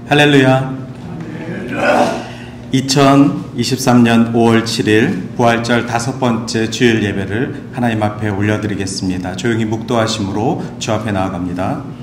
할렐루야. 2023년 5월 7일 부활절 5번째 주일 예배를 하나님 앞에 올려드리겠습니다. 조용히 묵도하심으로 주 앞에 나아갑니다.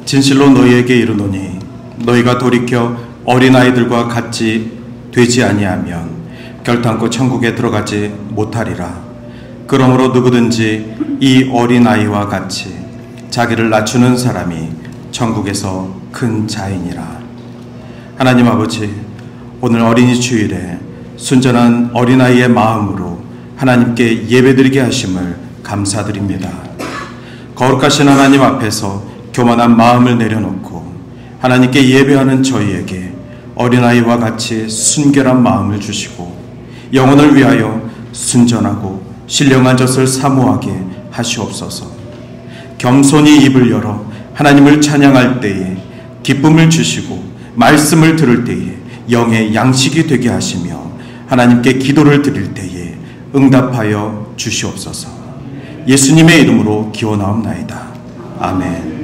진실로 너희에게 이르노니 너희가 돌이켜 어린아이들과 같이 되지 아니하면 결탄코 천국에 들어가지 못하리라. 그러므로 누구든지 이 어린아이와 같이 자기를 낮추는 사람이 천국에서 큰 자이니라. 하나님 아버지, 오늘 어린이 주일에 순전한 어린아이의 마음으로 하나님께 예배드리게 하심을 감사드립니다. 거룩하신 하나님 앞에서 교만한 마음을 내려놓고 하나님께 예배하는 저희에게 어린아이와 같이 순결한 마음을 주시고 영혼을 위하여 순전하고 신령한 젖을 사모하게 하시옵소서. 겸손히 입을 열어 하나님을 찬양할 때에 기쁨을 주시고 말씀을 들을 때에 영의 양식이 되게 하시며 하나님께 기도를 드릴 때에 응답하여 주시옵소서. 예수님의 이름으로 기원하옵나이다. 아멘.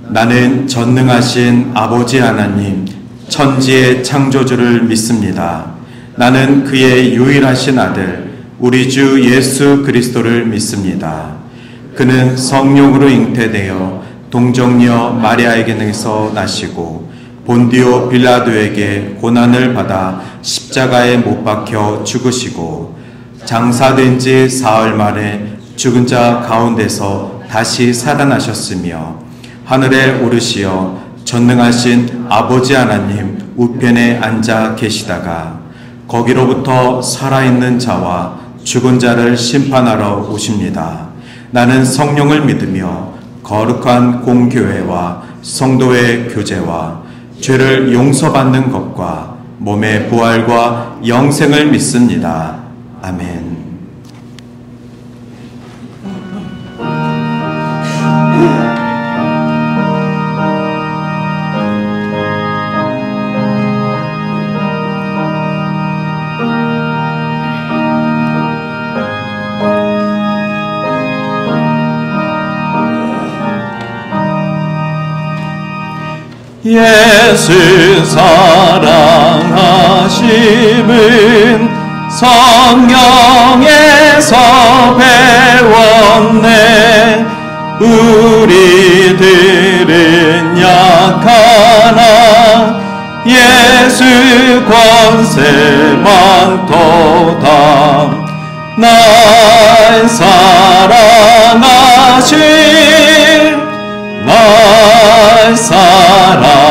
나는 전능하신 아버지 하나님, 천지의 창조주를 믿습니다. 나는 그의 유일하신 아들, 우리 주 예수 그리스도를 믿습니다. 그는 성령으로 잉태되어 동정녀 마리아에게서 나시고 본디오 빌라도에게 고난을 받아 십자가에 못 박혀 죽으시고 장사된 지 사흘 만에 죽은 자 가운데서 다시 살아나셨으며 하늘에 오르시어 전능하신 아버지 하나님 우편에 앉아 계시다가 거기로부터 살아있는 자와 죽은 자를 심판하러 오십니다. 나는 성령을 믿으며 거룩한 공교회와 성도의 교제와 죄를 용서받는 것과 몸의 부활과 영생을 믿습니다. 아멘. 예수 사랑하심은 성령에서 배웠네. 우리들은 약하나 예수 권세만 도다. 날 사랑하신 날 사랑하신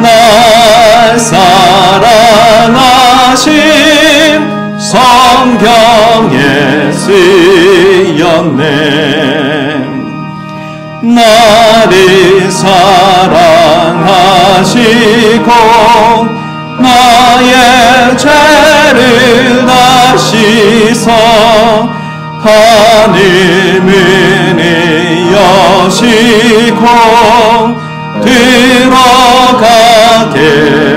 날 사랑하신 성경에 쓰였네. 나를 사랑하시고 나의 죄를 다 씻어 하늘 문을 여시고 들어가게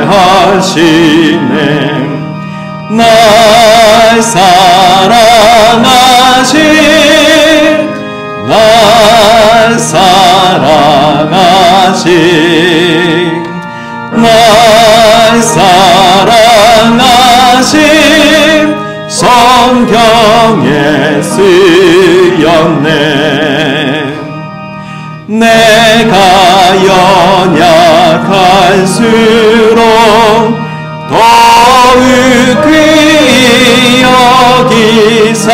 하시네. 날 사랑하신 날 사랑하신 날 사랑하신 성경에 쓰였네. 내가 연약할수록 더욱 귀히 여기사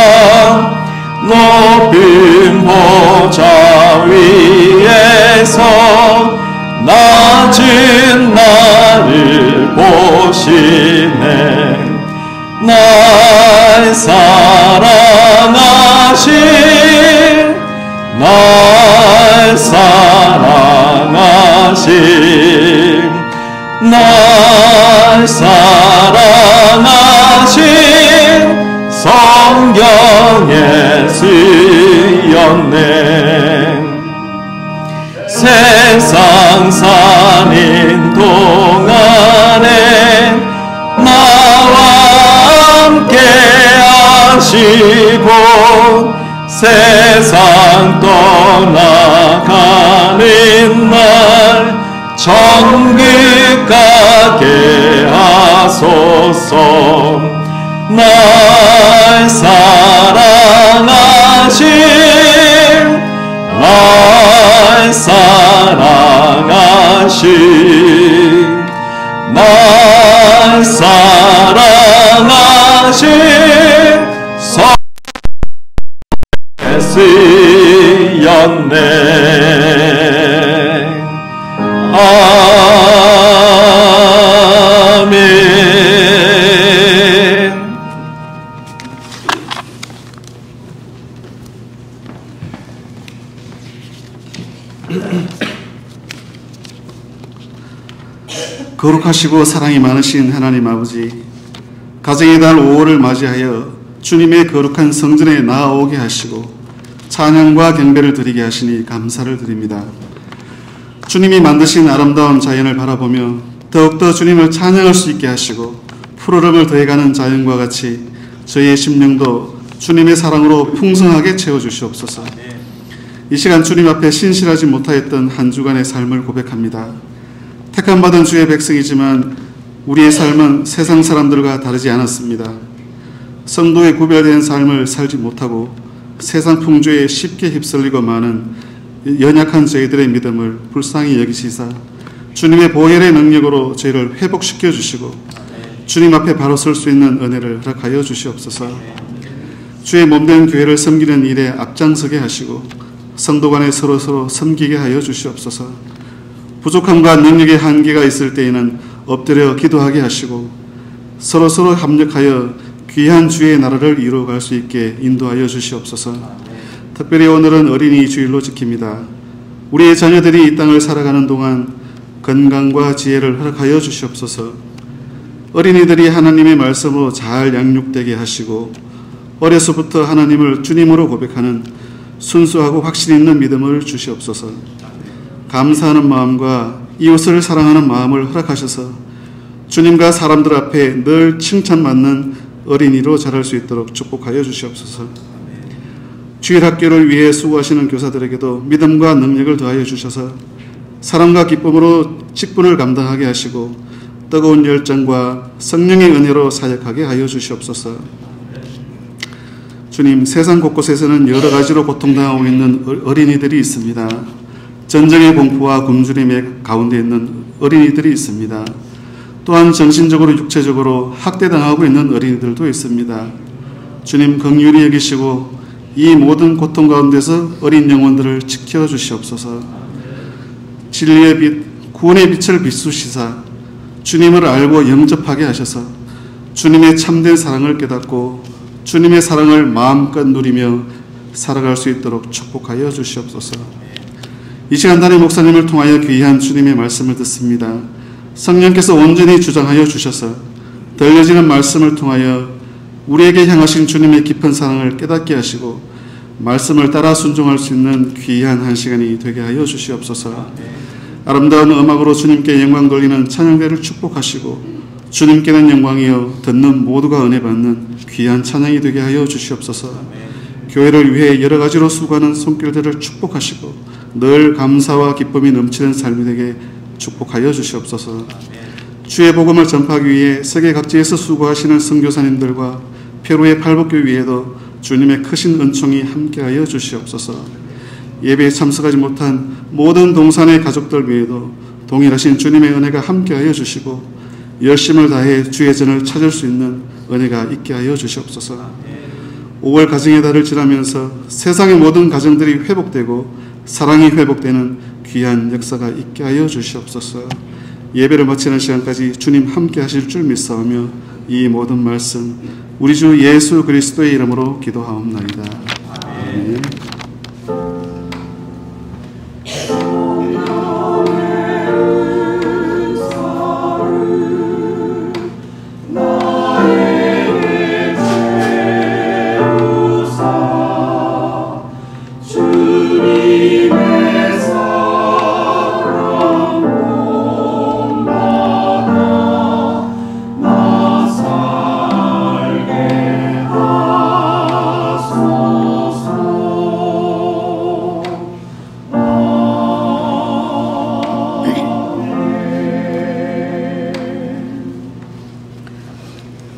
높은 보좌 위에서 낮은 나 나를 보시네. 날 사랑하신, 날 사랑하신, 날 사랑하신 성경에 쓰였네. 세상 사는 동안에 나와 함께 하시고 세상 떠나가는 날 천국 가게 하소서. 날 사랑하신, 날 사랑하신, 날 사랑하신 성경에 쓰였네. 아멘. 거룩하시고 사랑이 많으신 하나님 아버지, 가정의 달 5월을 맞이하여 주님의 거룩한 성전에 나아오게 하시고 찬양과 경배를 드리게 하시니 감사를 드립니다. 주님이 만드신 아름다운 자연을 바라보며 더욱더 주님을 찬양할 수 있게 하시고 푸르름을 더해가는 자연과 같이 저희의 심령도 주님의 사랑으로 풍성하게 채워주시옵소서. 이 시간 주님 앞에 신실하지 못하였던 한 주간의 삶을 고백합니다. 택함받은 주의 백성이지만 우리의 삶은 세상 사람들과 다르지 않았습니다. 성도의 구별된 삶을 살지 못하고 세상 풍조에 쉽게 휩쓸리고 마는 연약한 저희들의 믿음을 불쌍히 여기시사 주님의 보혈의 능력으로 저희를 회복시켜 주시고 주님 앞에 바로 설 수 있는 은혜를 허락하여 주시옵소서. 주의 몸된 교회를 섬기는 일에 앞장서게 하시고 성도 간에 서로서로 섬기게 하여 주시옵소서. 부족함과 능력의 한계가 있을 때에는 엎드려 기도하게 하시고 서로서로 협력하여 귀한 주의 나라를 이루어갈 수 있게 인도하여 주시옵소서. 특별히 오늘은 어린이 주일로 지킵니다. 우리의 자녀들이 이 땅을 살아가는 동안 건강과 지혜를 허락하여 주시옵소서. 어린이들이 하나님의 말씀으로 잘 양육되게 하시고 어려서부터 하나님을 주님으로 고백하는 순수하고 확신 있는 믿음을 주시옵소서. 감사하는 마음과 이웃을 사랑하는 마음을 허락하셔서 주님과 사람들 앞에 늘 칭찬받는 어린이로 자랄 수 있도록 축복하여 주시옵소서. 주일학교를 위해 수고하시는 교사들에게도 믿음과 능력을 더하여 주셔서 사랑과 기쁨으로 직분을 감당하게 하시고 뜨거운 열정과 성령의 은혜로 사역하게 하여 주시옵소서. 주님, 세상 곳곳에서는 여러 가지로 고통당하고 있는 어린이들이 있습니다. 전쟁의 공포와 굶주림의 가운데 있는 어린이들이 있습니다. 또한 정신적으로 육체적으로 학대당하고 있는 어린이들도 있습니다. 주님, 긍휼히 여기시고 이 모든 고통 가운데서 어린 영혼들을 지켜주시옵소서. 진리의 빛, 구원의 빛을 비추시사 주님을 알고 영접하게 하셔서 주님의 참된 사랑을 깨닫고 주님의 사랑을 마음껏 누리며 살아갈 수 있도록 축복하여 주시옵소서. 이 시간 단임 목사님을 통하여 귀한 주님의 말씀을 듣습니다. 성령께서 온전히 주장하여 주셔서 들려지는 말씀을 통하여 우리에게 향하신 주님의 깊은 사랑을 깨닫게 하시고 말씀을 따라 순종할 수 있는 귀한 한 시간이 되게 하여 주시옵소서. 아름다운 음악으로 주님께 영광 돌리는 찬양대를 축복하시고 주님께는 영광이요 듣는 모두가 은혜 받는 귀한 찬양이 되게 하여 주시옵소서. 교회를 위해 여러 가지로 수고하는 손길들을 축복하시고 늘 감사와 기쁨이 넘치는 삶이 되게 축복하여 주시옵소서. 주의 복음을 전파하기 위해 세계 각지에서 수고하시는 선교사님들과 페루의 팔복교회에도 주님의 크신 은총이 함께하여 주시옵소서. 예배에 참석하지 못한 모든 동산의 가족들 위에도 동일하신 주님의 은혜가 함께하여 주시고 열심을 다해 주의 전을 찾을 수 있는 은혜가 있게 하여 주시옵소서. 5월 가정의 달을 지나면서 세상의 모든 가정들이 회복되고 사랑이 회복되는 귀한 역사가 있게 하여 주시옵소서. 예배를 마치는 시간까지 주님 함께 하실 줄 믿사오며 이 모든 말씀 우리 주 예수 그리스도의 이름으로 기도하옵나이다. 아멘.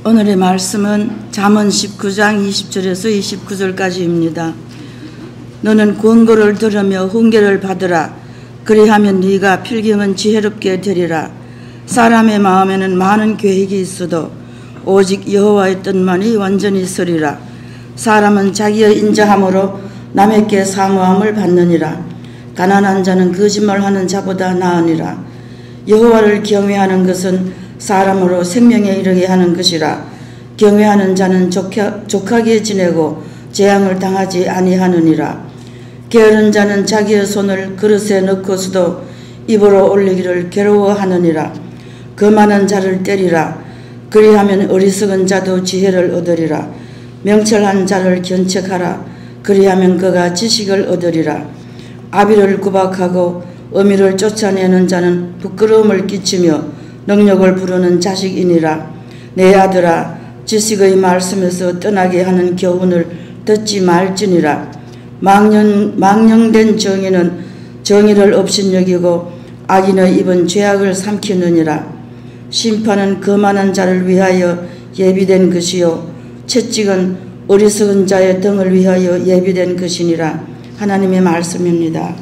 오늘의 말씀은 잠언 19장 20절에서 29절까지입니다. 너는 권고를 들으며 훈계를 받으라. 그리하면 네가 필경은 지혜롭게 되리라. 사람의 마음에는 많은 계획이 있어도 오직 여호와의 뜻만이 완전히 서리라. 사람은 자기의 인자함으로 남에게 사모함을 받느니라. 가난한 자는 거짓말하는 자보다 나으니라. 여호와를 경외하는 것은 사람으로 생명에 이르게 하는 것이라. 경외하는 자는 족하게 지내고 재앙을 당하지 아니하느니라. 게으른 자는 자기의 손을 그릇에 넣고서도 입으로 올리기를 괴로워하느니라. 거만한 자를 때리라. 그리하면 어리석은 자도 지혜를 얻으리라. 명철한 자를 견책하라. 그리하면 그가 지식을 얻으리라. 아비를 구박하고 어미를 쫓아내는 자는 부끄러움을 끼치며 능력을 부르는 자식이니라. 내 아들아, 지식의 말씀에서 떠나게 하는 교훈을 듣지 말지니라. 망령된 정의는 정의를 업신여기고 악인의 입은 죄악을 삼키느니라. 심판은 거만한 자를 위하여 예비된 것이요 채찍은 어리석은 자의 등을 위하여 예비된 것이니라. 하나님의 말씀입니다.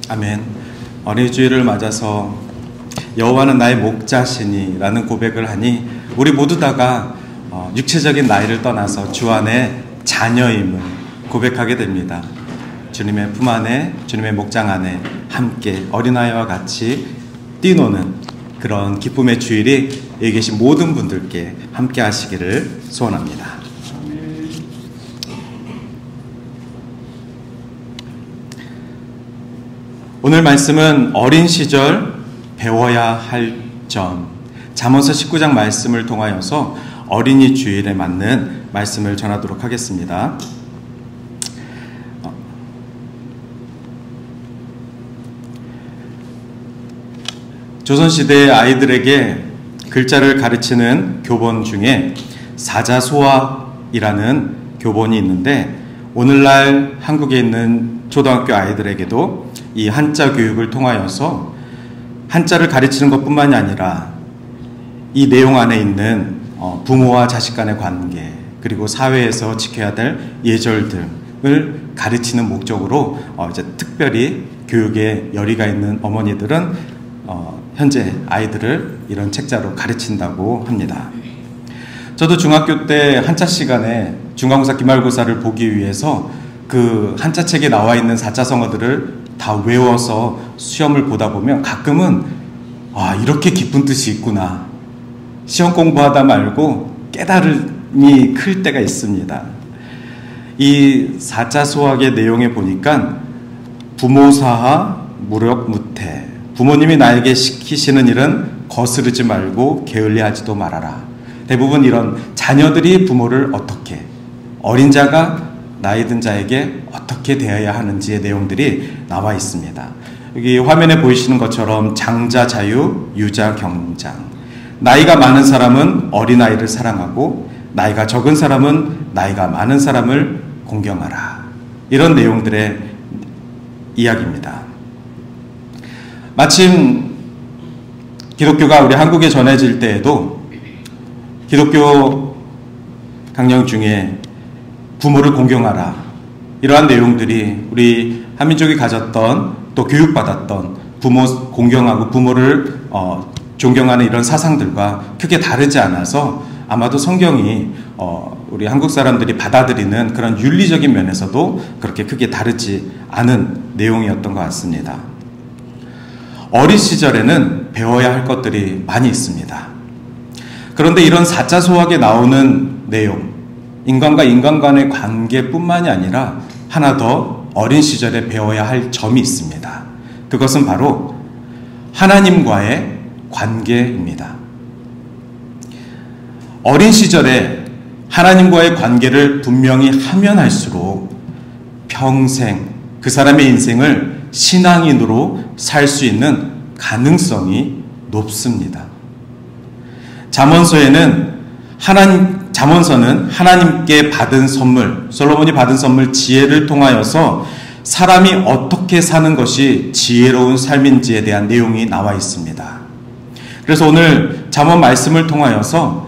아멘. 어린이 주일을 맞아서 여호와는 나의 목자시니 라는 고백을 하니 우리 모두 다가 육체적인 나이를 떠나서 주 안에 자녀임을 고백하게 됩니다. 주님의 품 안에, 주님의 목장 안에 함께 어린아이와 같이 뛰노는 그런 기쁨의 주일이 여기 계신 모든 분들께 함께 하시기를 소원합니다. 오늘 말씀은 어린 시절 배워야 할 점, 잠언서 19장 말씀을 통하여서 어린이 주일에 맞는 말씀을 전하도록 하겠습니다. 조선시대의 아이들에게 글자를 가르치는 교본 중에 사자소학이라는 교본이 있는데, 오늘날 한국에 있는 초등학교 아이들에게도 이 한자 교육을 통하여서 한자를 가르치는 것뿐만이 아니라 이 내용 안에 있는 부모와 자식 간의 관계, 그리고 사회에서 지켜야 될 예절 등을 가르치는 목적으로 이제 특별히 교육에 열의가 있는 어머니들은 현재 아이들을 이런 책자로 가르친다고 합니다. 저도 중학교 때 한자 시간에 중간고사 기말고사를 보기 위해서 그 한자 책에 나와 있는 사자성어들을 다 외워서 시험을 보다 보면 가끔은 이렇게 깊은 뜻이 있구나, 시험 공부하다 말고 깨달음이 클 때가 있습니다. 이 사자소학의 내용에 보니까 부모사하 무력무태, 부모님이 나에게 시키시는 일은 거스르지 말고 게을리하지도 말아라. 대부분 이런 자녀들이 부모를 어떻게, 어린 자가 나이 든 자에게 어떻게 대해야 하는지의 내용들이 나와 있습니다. 여기 화면에 보이시는 것처럼 장자 자유, 유자 경장, 나이가 많은 사람은 어린아이를 사랑하고 나이가 적은 사람은 나이가 많은 사람을 공경하라. 이런 내용들의 이야기입니다. 마침 기독교가 우리 한국에 전해질 때에도 기독교 강령 중에 부모를 공경하라, 이러한 내용들이 우리 한민족이 가졌던, 또 교육받았던 부모 공경하고 부모를 존경하는 이런 사상들과 크게 다르지 않아서 아마도 성경이 우리 한국 사람들이 받아들이는 그런 윤리적인 면에서도 그렇게 크게 다르지 않은 내용이었던 것 같습니다. 어린 시절에는 배워야 할 것들이 많이 있습니다. 그런데 이런 사자소학에 나오는 내용, 인간과 인간 간의 관계뿐만이 아니라 하나 더 어린 시절에 배워야 할 점이 있습니다. 그것은 바로 하나님과의 관계입니다. 어린 시절에 하나님과의 관계를 분명히 하면 할수록 평생 그 사람의 인생을 신앙인으로 살 수 있는 가능성이 높습니다. 잠언서는 하나님께 받은 선물, 솔로몬이 받은 선물 지혜를 통하여서 사람이 어떻게 사는 것이 지혜로운 삶인지에 대한 내용이 나와 있습니다. 그래서 오늘 잠언 말씀을 통하여서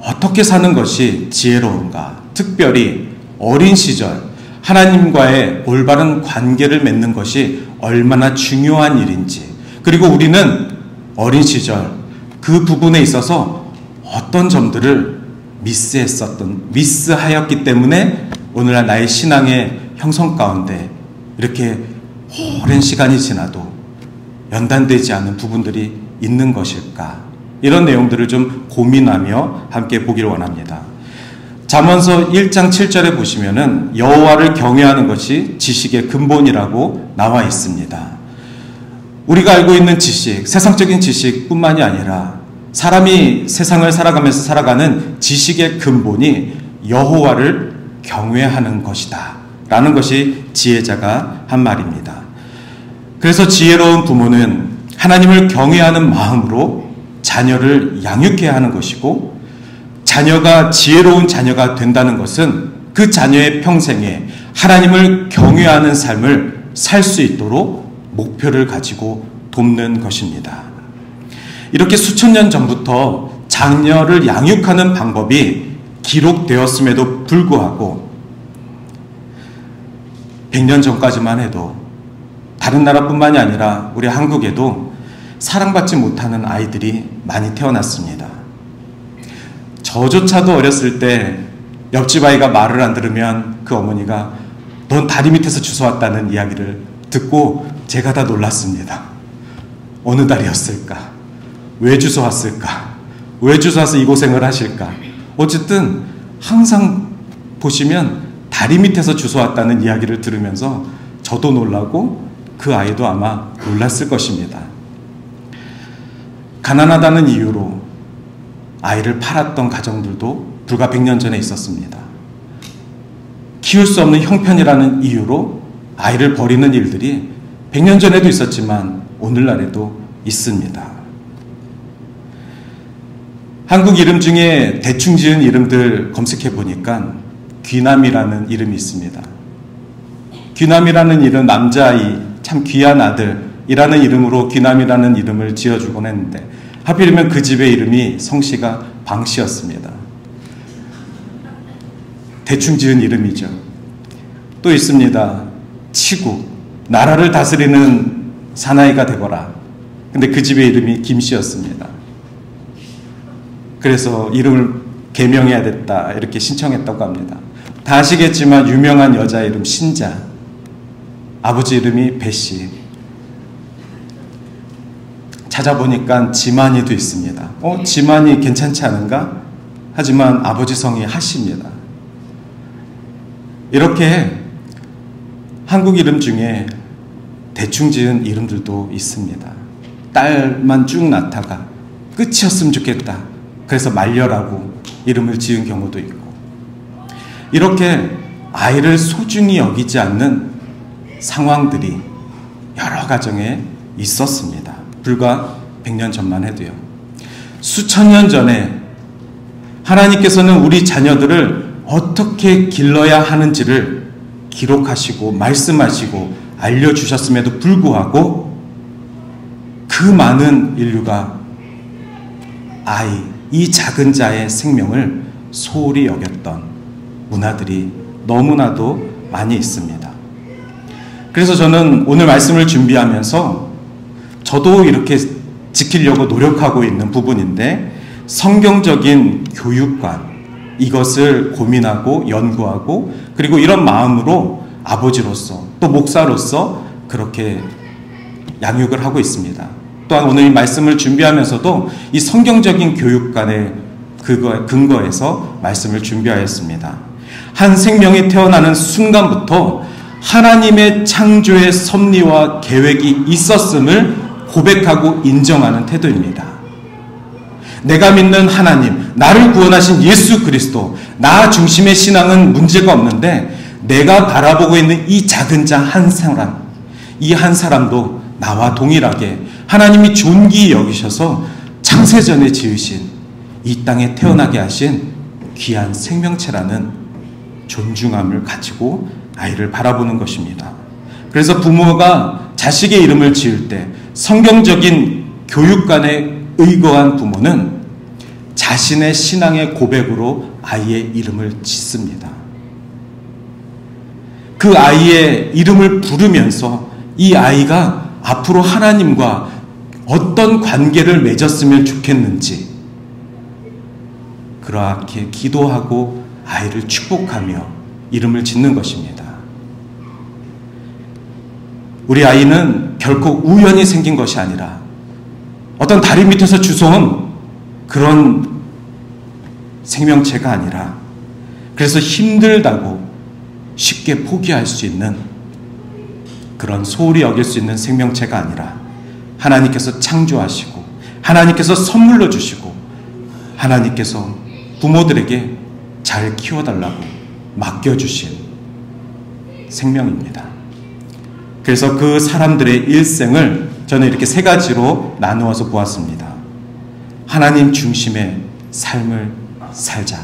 어떻게 사는 것이 지혜로운가, 특별히 어린 시절 하나님과의 올바른 관계를 맺는 것이 얼마나 중요한 일인지, 그리고 우리는 어린 시절 그 부분에 있어서 어떤 점들을 미스하였기 때문에 오늘날 나의 신앙의 형성 가운데 이렇게 오랜 시간이 지나도 연단되지 않은 부분들이 있는 것일까, 이런 내용들을 좀 고민하며 함께 보기를 원합니다. 잠언서 1장 7절에 보시면은 여호와를 경외하는 것이 지식의 근본이라고 나와 있습니다. 우리가 알고 있는 지식, 세상적인 지식뿐만이 아니라 사람이 세상을 살아가면서 살아가는 지식의 근본이 여호와를 경외하는 것이다 라는 것이 지혜자가 한 말입니다. 그래서 지혜로운 부모는 하나님을 경외하는 마음으로 자녀를 양육해야 하는 것이고, 자녀가 지혜로운 자녀가 된다는 것은 그 자녀의 평생에 하나님을 경외하는 삶을 살 수 있도록 목표를 가지고 돕는 것입니다. 이렇게 수천 년 전부터 자녀를 양육하는 방법이 기록되었음에도 불구하고 100년 전까지만 해도 다른 나라뿐만이 아니라 우리 한국에도 사랑받지 못하는 아이들이 많이 태어났습니다. 저조차도 어렸을 때 옆집 아이가 말을 안 들으면 그 어머니가 넌 다리 밑에서 주워왔다는 이야기를 듣고 제가 다 놀랐습니다. 어느 달이었을까? 왜 주워왔을까? 왜 주워와서 이 고생을 하실까? 어쨌든 항상 보시면 다리 밑에서 주워왔다는 이야기를 들으면서 저도 놀라고 그 아이도 아마 놀랐을 것입니다. 가난하다는 이유로 아이를 팔았던 가정들도 불과 100년 전에 있었습니다. 키울 수 없는 형편이라는 이유로 아이를 버리는 일들이 100년 전에도 있었지만 오늘날에도 있습니다. 한국 이름 중에 대충 지은 이름들 검색해 보니까 귀남이라는 이름이 있습니다. 귀남이라는 이름, 남자아이, 참 귀한 아들이라는 이름으로 귀남이라는 이름을 지어주곤 했는데 하필이면 그 집의 이름이 성씨가 방씨였습니다. 대충 지은 이름이죠. 또 있습니다. 치국, 나라를 다스리는 사나이가 되거라. 근데 그 집의 이름이 김씨였습니다. 그래서 이름을 개명해야 됐다 이렇게 신청했다고 합니다. 다 아시겠지만 유명한 여자 이름 신자, 아버지 이름이 배씨. 찾아보니까 지만이도 있습니다. 지만이 괜찮지 않은가? 하지만 아버지 성이 하씨입니다. 이렇게 한국 이름 중에 대충 지은 이름들도 있습니다. 딸만 쭉 낳다가 끝이었으면 좋겠다. 그래서 말려라고 이름을 지은 경우도 있고, 이렇게 아이를 소중히 여기지 않는 상황들이 여러 가정에 있었습니다. 불과 100년 전만 해도요. 수천 년 전에 하나님께서는 우리 자녀들을 어떻게 길러야 하는지를 기록하시고 말씀하시고 알려주셨음에도 불구하고 그 많은 인류가 아이, 이 작은 자의 생명을 소홀히 여겼던 문화들이 너무나도 많이 있습니다. 그래서 저는 오늘 말씀을 준비하면서 저도 이렇게 지키려고 노력하고 있는 부분인데, 성경적인 교육관, 이것을 고민하고 연구하고 그리고 이런 마음으로 아버지로서 또 목사로서 그렇게 양육을 하고 있습니다. 또한 오늘 이 말씀을 준비하면서도 이 성경적인 교육관의 근거에서 말씀을 준비하였습니다. 한 생명이 태어나는 순간부터 하나님의 창조의 섭리와 계획이 있었음을 고백하고 인정하는 태도입니다. 내가 믿는 하나님, 나를 구원하신 예수 그리스도, 나 중심의 신앙은 문제가 없는데 내가 바라보고 있는 이 작은 자 한 사람, 이 한 사람도 나와 동일하게 하나님이 존귀히 여기셔서 창세전에 지으신 이 땅에 태어나게 하신 귀한 생명체라는 존중함을 가지고 아이를 바라보는 것입니다. 그래서 부모가 자식의 이름을 지을 때 성경적인 교육관에 의거한 부모는 자신의 신앙의 고백으로 아이의 이름을 짓습니다. 그 아이의 이름을 부르면서 이 아이가 앞으로 하나님과 어떤 관계를 맺었으면 좋겠는지 그렇게 기도하고 아이를 축복하며 이름을 짓는 것입니다. 우리 아이는 결코 우연히 생긴 것이 아니라 어떤 다리 밑에서 주워온 그런 생명체가 아니라, 그래서 힘들다고 쉽게 포기할 수 있는 그런 소홀히 여길 수 있는 생명체가 아니라 하나님께서 창조하시고 하나님께서 선물로 주시고 하나님께서 부모들에게 잘 키워달라고 맡겨주신 생명입니다. 그래서 그 사람들의 일생을 저는 이렇게 세 가지로 나누어서 보았습니다. 하나님 중심의 삶을 살자.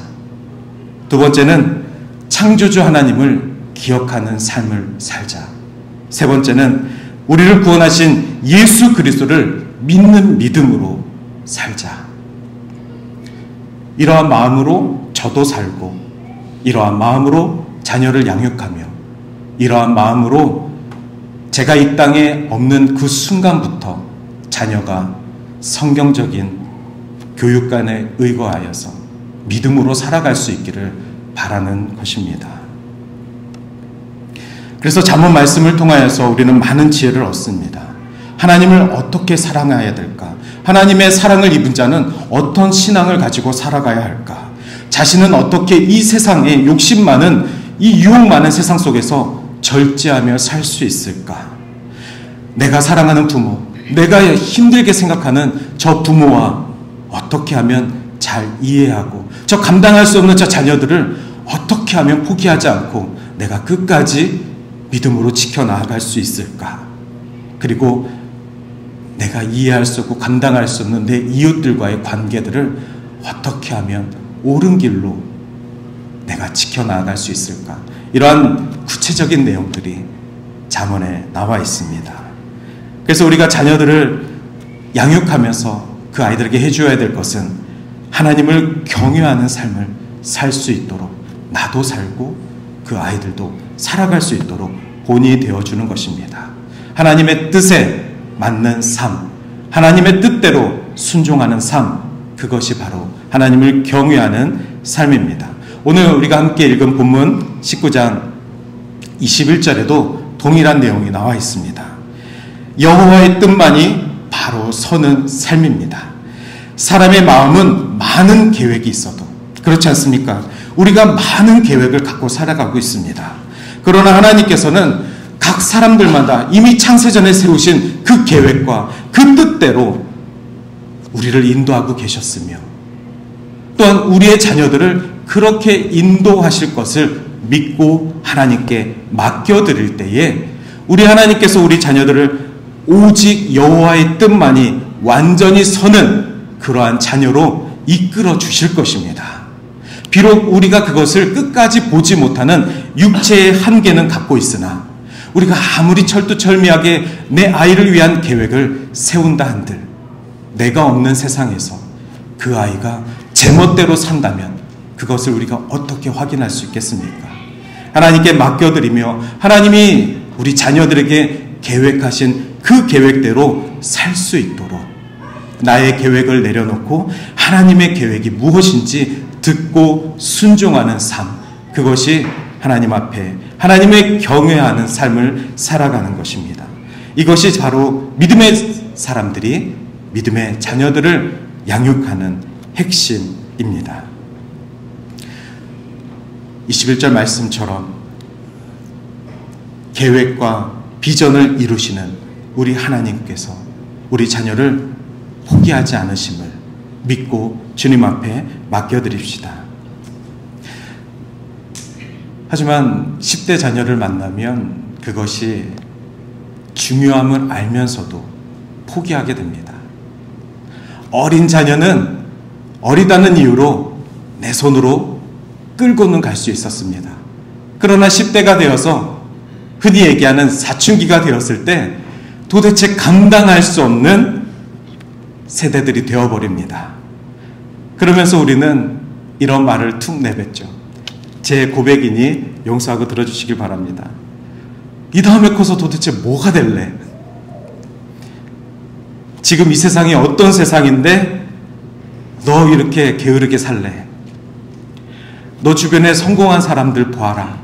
두 번째는 창조주 하나님을 기억하는 삶을 살자. 세 번째는 우리를 구원하신 예수 그리스도를 믿는 믿음으로 살자. 이러한 마음으로 저도 살고, 이러한 마음으로 자녀를 양육하며, 이러한 마음으로 제가 이 땅에 없는 그 순간부터 자녀가 성경적인 교육관에 의거하여서 믿음으로 살아갈 수 있기를 바라는 것입니다. 그래서 잠언 말씀을 통하여서 우리는 많은 지혜를 얻습니다. 하나님을 어떻게 사랑해야 될까? 하나님의 사랑을 입은 자는 어떤 신앙을 가지고 살아가야 할까? 자신은 어떻게 이 세상에 욕심 많은, 이 유혹 많은 세상 속에서 절제하며 살 수 있을까? 내가 사랑하는 부모, 내가 힘들게 생각하는 저 부모와 어떻게 하면 잘 이해하고 저 감당할 수 없는 저 자녀들을 어떻게 하면 포기하지 않고 내가 끝까지 믿음으로 지켜나갈 수 있을까? 그리고 내가 이해할 수 없고 감당할 수 없는 내 이웃들과의 관계들을 어떻게 하면 옳은 길로 내가 지켜나갈 수 있을까? 이러한 구체적인 내용들이 잠언에 나와 있습니다. 그래서 우리가 자녀들을 양육하면서 그 아이들에게 해줘야 될 것은 하나님을 경외하는 삶을 살 수 있도록 나도 살고 그 아이들도 살아갈 수 있도록 본이 되어주는 것입니다. 하나님의 뜻에 맞는 삶, 하나님의 뜻대로 순종하는 삶, 그것이 바로 하나님을 경외하는 삶입니다. 오늘 우리가 함께 읽은 본문 19장 21절에도 동일한 내용이 나와 있습니다. 여호와의 뜻만이 바로 서는 삶입니다. 사람의 마음은 많은 계획이 있어도 그렇지 않습니까? 우리가 많은 계획을 갖고 살아가고 있습니다. 그러나 하나님께서는 각 사람들마다 이미 창세전에 세우신 그 계획과 그 뜻대로 우리를 인도하고 계셨으며 또한 우리의 자녀들을 그렇게 인도하실 것을 믿고 하나님께 맡겨드릴 때에 우리 하나님께서 우리 자녀들을 오직 여호와의 뜻만이 완전히 서는 그러한 자녀로 이끌어 주실 것입니다. 비록 우리가 그것을 끝까지 보지 못하는 육체의 한계는 갖고 있으나 우리가 아무리 철두철미하게 내 아이를 위한 계획을 세운다 한들 내가 없는 세상에서 그 아이가 제멋대로 산다면 그것을 우리가 어떻게 확인할 수 있겠습니까? 하나님께 맡겨드리며 하나님이 우리 자녀들에게 계획하신 그 계획대로 살 수 있도록 나의 계획을 내려놓고 하나님의 계획이 무엇인지 듣고 순종하는 삶, 그것이 하나님 앞에 하나님의 경외하는 삶을 살아가는 것입니다. 이것이 바로 믿음의 사람들이 믿음의 자녀들을 양육하는 핵심입니다. 21절 말씀처럼 계획과 비전을 이루시는 우리 하나님께서 우리 자녀를 포기하지 않으심을 믿고 주님 앞에 맡겨드립시다. 하지만 10대 자녀를 만나면 그것이 중요함을 알면서도 포기하게 됩니다. 어린 자녀는 어리다는 이유로 내 손으로 끌고는 갈 수 있었습니다. 그러나 10대가 되어서 흔히 얘기하는 사춘기가 되었을 때 도대체 감당할 수 없는 세대들이 되어버립니다. 그러면서 우리는 이런 말을 툭 내뱉죠. 제 고백이니 용서하고 들어주시길 바랍니다. 이 다음에 커서 도대체 뭐가 될래? 지금 이 세상이 어떤 세상인데 너 이렇게 게으르게 살래? 너 주변에 성공한 사람들 보아라.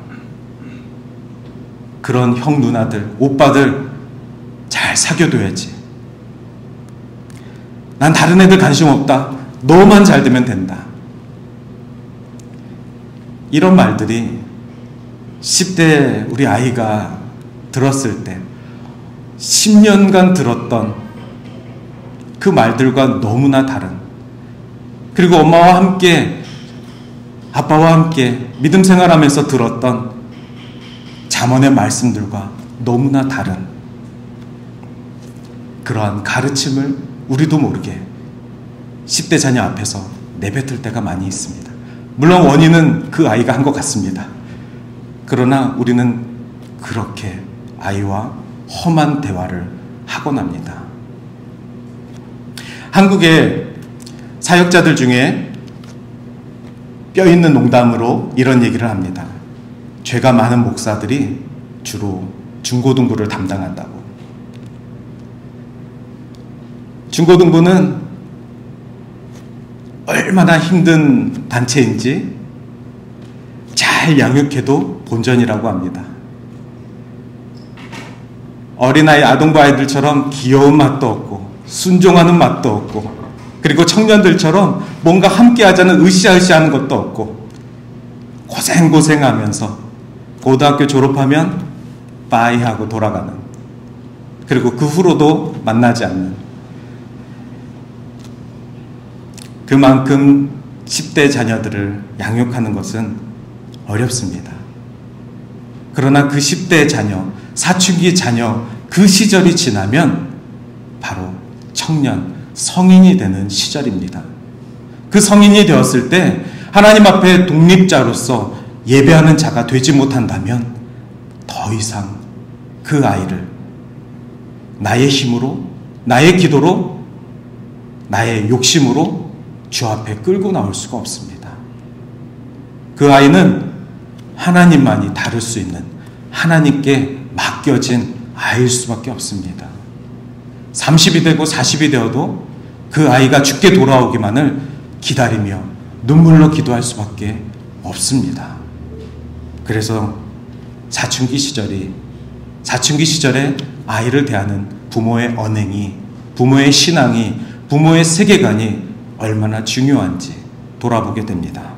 그런 형 누나들, 오빠들 잘 사귀어둬야지. 난 다른 애들 관심 없다. 너만 잘 되면 된다. 이런 말들이 10대 우리 아이가 들었을 때 10년간 들었던 그 말들과 너무나 다른, 그리고 엄마와 함께 아빠와 함께 믿음 생활하면서 들었던 잠언의 말씀들과 너무나 다른 그러한 가르침을 우리도 모르게 10대 자녀 앞에서 내뱉을 때가 많이 있습니다. 물론 원인은 그 아이가 한 것 같습니다. 그러나 우리는 그렇게 아이와 험한 대화를 하곤 합니다. 한국의 사역자들 중에 뼈있는 농담으로 이런 얘기를 합니다. 죄가 많은 목사들이 주로 중고등부를 담당한다고. 중고등부는 얼마나 힘든 단체인지 잘 양육해도 본전이라고 합니다. 어린아이, 아동부 아이들처럼 귀여운 맛도 없고 순종하는 맛도 없고, 그리고 청년들처럼 뭔가 함께하자는 으쌰으쌰하는 것도 없고, 고생고생하면서 고등학교 졸업하면 빠이 하고 돌아가는 그리고 그 후로도 만나지 않는, 그만큼 10대 자녀들을 양육하는 것은 어렵습니다. 그러나 그 10대 자녀, 사춘기 자녀, 그 시절이 지나면 바로 청년, 성인이 되는 시절입니다. 그 성인이 되었을 때 하나님 앞에 독립자로서 예배하는 자가 되지 못한다면 더 이상 그 아이를 나의 힘으로, 나의 기도로, 나의 욕심으로 주 앞에 끌고 나올 수가 없습니다. 그 아이는 하나님만이 다룰 수 있는, 하나님께 맡겨진 아이일 수밖에 없습니다. 30이 되고 40이 되어도 그 아이가 주께 돌아오기만을 기다리며 눈물로 기도할 수밖에 없습니다. 그래서 사춘기 시절에 아이를 대하는 부모의 언행이, 부모의 신앙이, 부모의 세계관이 얼마나 중요한지 돌아보게 됩니다.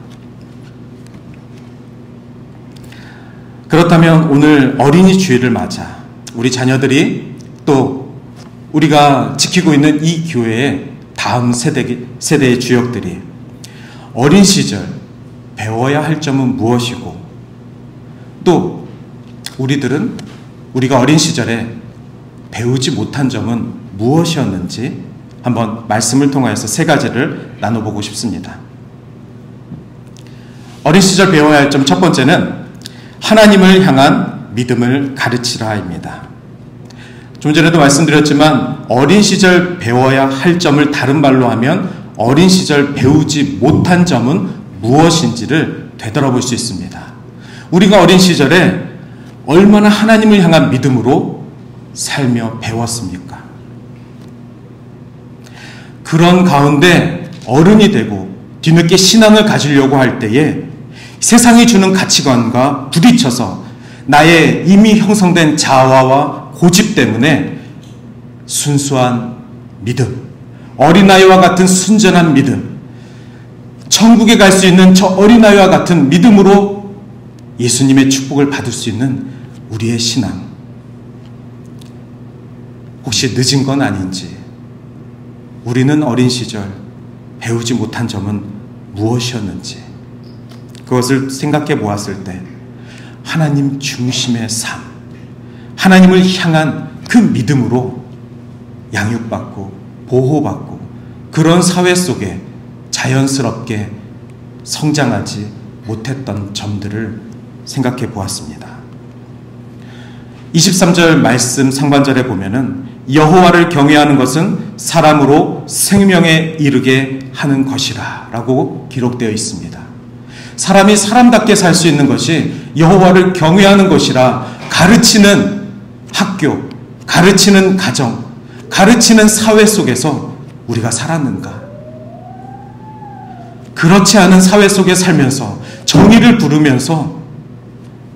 그렇다면 오늘 어린이 주일을 맞아 우리 자녀들이, 또 우리가 지키고 있는 이 교회의 다음 세대의 주역들이 어린 시절 배워야 할 점은 무엇이고, 또 우리가 어린 시절에 배우지 못한 점은 무엇이었는지 한번 말씀을 통하여서 3가지를 나눠보고 싶습니다. 어린 시절 배워야 할 점 첫 번째는 하나님을 향한 믿음을 가르치라입니다. 좀 전에도 말씀드렸지만 어린 시절 배워야 할 점을 다른 말로 하면 어린 시절 배우지 못한 점은 무엇인지를 되돌아볼 수 있습니다. 우리가 어린 시절에 얼마나 하나님을 향한 믿음으로 살며 배웠습니까? 그런 가운데 어른이 되고 뒤늦게 신앙을 가지려고 할 때에 세상이 주는 가치관과 부딪혀서 나의 이미 형성된 자아와 고집 때문에 순수한 믿음, 어린아이와 같은 순전한 믿음, 천국에 갈 수 있는 저 어린아이와 같은 믿음으로 예수님의 축복을 받을 수 있는 우리의 신앙, 혹시 늦은 건 아닌지, 우리는 어린 시절 배우지 못한 점은 무엇이었는지, 그것을 생각해 보았을 때 하나님 중심의 삶, 하나님을 향한 그 믿음으로 양육받고 보호받고 그런 사회 속에 자연스럽게 성장하지 못했던 점들을 생각해 보았습니다. 23절 말씀 상반절에 보면은 여호와를 경외하는 것은 사람으로 생명에 이르게 하는 것이라 라고 기록되어 있습니다. 사람이 사람답게 살 수 있는 것이 여호와를 경외하는 것이라 가르치는 학교, 가르치는 가정, 가르치는 사회 속에서 우리가 살았는가? 그렇지 않은 사회 속에 살면서 정의를 부르면서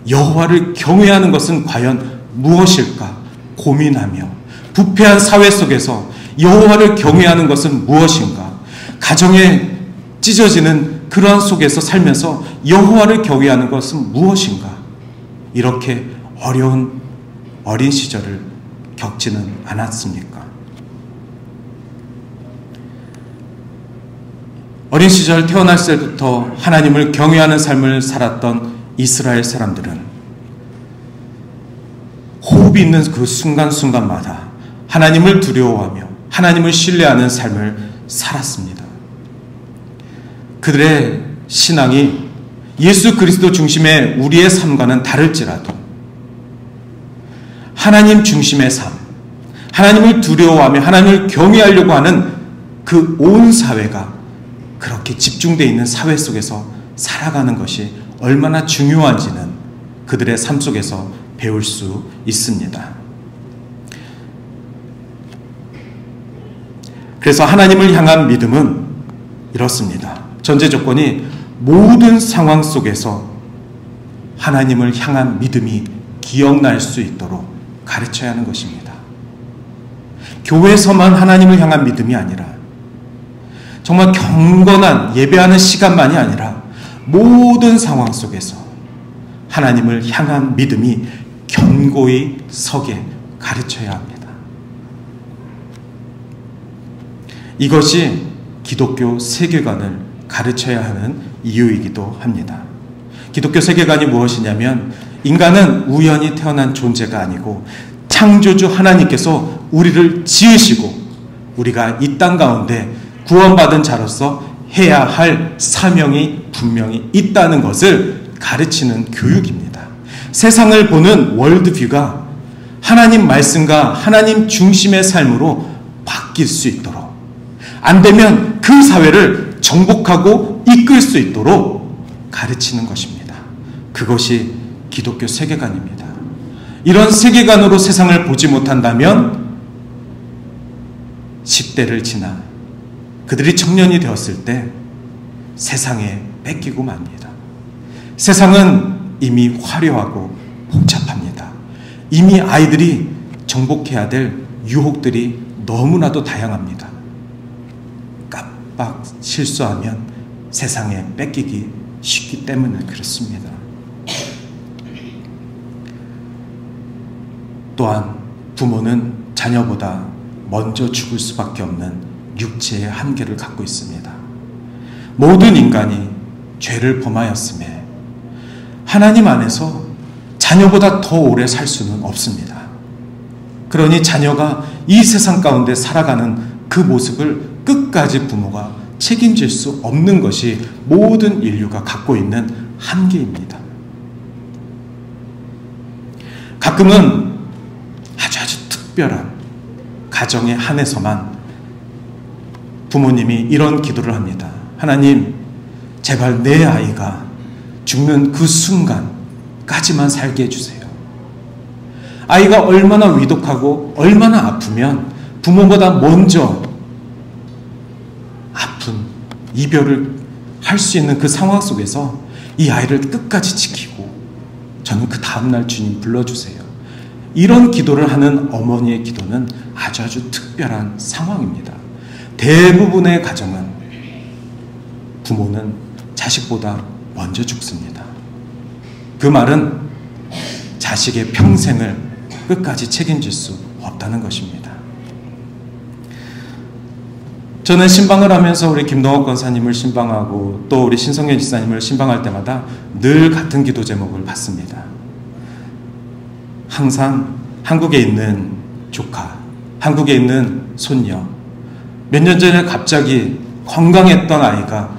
여호와를 경외하는 것은 과연 무엇일까 고민하며, 부패한 사회 속에서 여호와를 경외하는 것은 무엇인가, 가정에 찢어지는 그러한 속에서 살면서 여호와를 경외하는 것은 무엇인가, 이렇게 어려운 어린 시절을 겪지는 않았습니까? 어린 시절 태어날 때부터 하나님을 경외하는 삶을 살았던 이스라엘 사람들은 호흡이 있는 그 순간순간마다 하나님을 두려워하며 하나님을 신뢰하는 삶을 살았습니다. 그들의 신앙이 예수 그리스도 중심의 우리의 삶과는 다를지라도 하나님 중심의 삶, 하나님을 두려워하며 하나님을 경외하려고 하는 그 온 사회가 그렇게 집중되어 있는 사회 속에서 살아가는 것이 얼마나 중요한지는 그들의 삶 속에서 배울 수 있습니다. 그래서 하나님을 향한 믿음은 이렇습니다. 전제 조건이 모든 상황 속에서 하나님을 향한 믿음이 기억날 수 있도록 가르쳐야 하는 것입니다. 교회에서만 하나님을 향한 믿음이 아니라 정말 경건한 예배하는 시간만이 아니라 모든 상황 속에서 하나님을 향한 믿음이 견고히 서게 가르쳐야 합니다. 이것이 기독교 세계관을 가르쳐야 하는 이유이기도 합니다. 기독교 세계관이 무엇이냐면 인간은 우연히 태어난 존재가 아니고 창조주 하나님께서 우리를 지으시고 우리가 이 땅 가운데 구원받은 자로서 해야 할 사명이 분명히 있다는 것을 가르치는 교육입니다. 세상을 보는 월드뷰가 하나님 말씀과 하나님 중심의 삶으로 바뀔 수 있도록, 안 되면 그 사회를 정복하고 이끌 수 있도록 가르치는 것입니다. 그것이 기독교 세계관입니다. 이런 세계관으로 세상을 보지 못한다면 10대를 지나 그들이 청년이 되었을 때 세상에 뺏기고 맙니다. 세상은 이미 화려하고 복잡합니다. 이미 아이들이 정복해야 될 유혹들이 너무나도 다양합니다. 깜빡 실수하면 세상에 뺏기기 쉽기 때문에 그렇습니다. 또한 부모는 자녀보다 먼저 죽을 수밖에 없는 육체의 한계를 갖고 있습니다. 모든 인간이 죄를 범하였음에 하나님 안에서 자녀보다 더 오래 살 수는 없습니다. 그러니 자녀가 이 세상 가운데 살아가는 그 모습을 끝까지 부모가 책임질 수 없는 것이 모든 인류가 갖고 있는 한계입니다. 가끔은 아주 특별한 가정에 한해서만 부모님이 이런 기도를 합니다. 하나님, 제발 내 아이가 죽는 그 순간까지만 살게 해주세요. 아이가 얼마나 위독하고 얼마나 아프면 부모보다 먼저 아픈 이별을 할 수 있는 그 상황 속에서 이 아이를 끝까지 지키고 저는 그 다음날 주님 불러주세요. 이런 기도를 하는 어머니의 기도는 아주 특별한 상황입니다. 대부분의 가정은 부모는 자식보다 먼저 죽습니다. 그 말은 자식의 평생을 끝까지 책임질 수 없다는 것입니다. 저는 신방을 하면서 우리 김동욱 권사님을 신방하고 또 우리 신성현 지사님을 신방할 때마다 늘 같은 기도 제목을 받습니다. 항상 한국에 있는 조카, 한국에 있는 손녀, 몇 년 전에 갑자기 건강했던 아이가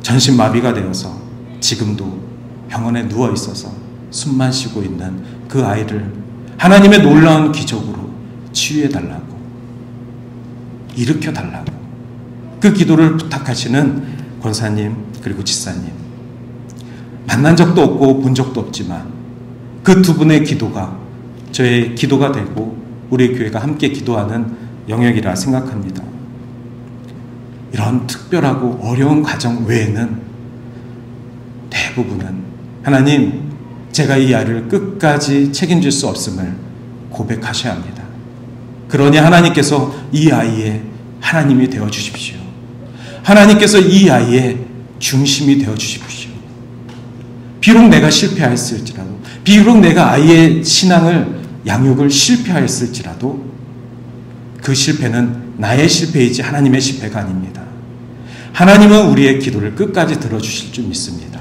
전신마비가 되어서 지금도 병원에 누워 있어서 숨만 쉬고 있는 그 아이를 하나님의 놀라운 기적으로 치유해달라고, 일으켜달라고 그 기도를 부탁하시는 권사님 그리고 지사님, 만난 적도 없고 본 적도 없지만 그 두 분의 기도가 저의 기도가 되고 우리 교회가 함께 기도하는 영역이라 생각합니다. 이런 특별하고 어려운 가정 외에는 대부분은 하나님, 제가 이 아이를 끝까지 책임질 수 없음을 고백하셔야 합니다. 그러니 하나님께서 이 아이의 하나님이 되어주십시오. 하나님께서 이 아이의 중심이 되어주십시오. 비록 내가 실패하였을지라도, 비록 내가 아이의 신앙을 양육을 실패하였을지라도 그 실패는 나의 실패이지 하나님의 실패가 아닙니다. 하나님은 우리의 기도를 끝까지 들어주실 줄 믿습니다.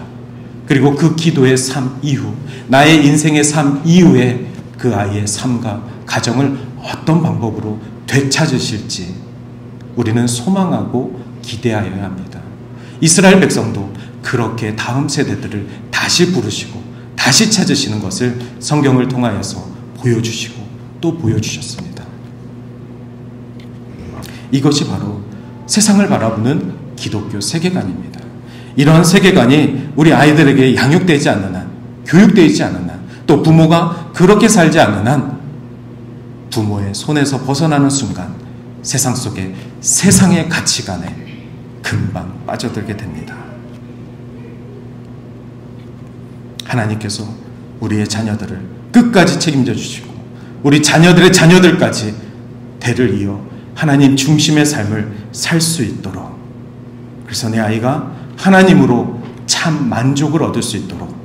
그리고 그 기도의 삶 이후, 나의 인생의 삶 이후에 그 아이의 삶과 가정을 어떤 방법으로 되찾으실지 우리는 소망하고 기대하여야 합니다. 이스라엘 백성도 그렇게 다음 세대들을 다시 부르시고 다시 찾으시는 것을 성경을 통하여서 보여주시고 또 보여주셨습니다. 이것이 바로 세상을 바라보는 기독교 세계관입니다. 이런 세계관이 우리 아이들에게 양육되지 않는 한, 교육되지 않는 한, 또 부모가 그렇게 살지 않는 한 부모의 손에서 벗어나는 순간 세상 속에 세상의 가치관에 금방 빠져들게 됩니다. 하나님께서 우리의 자녀들을 끝까지 책임져 주시고 우리 자녀들의 자녀들까지 대를 이어 하나님 중심의 삶을 살 수 있도록, 그래서 내 아이가 하나님으로 참 만족을 얻을 수 있도록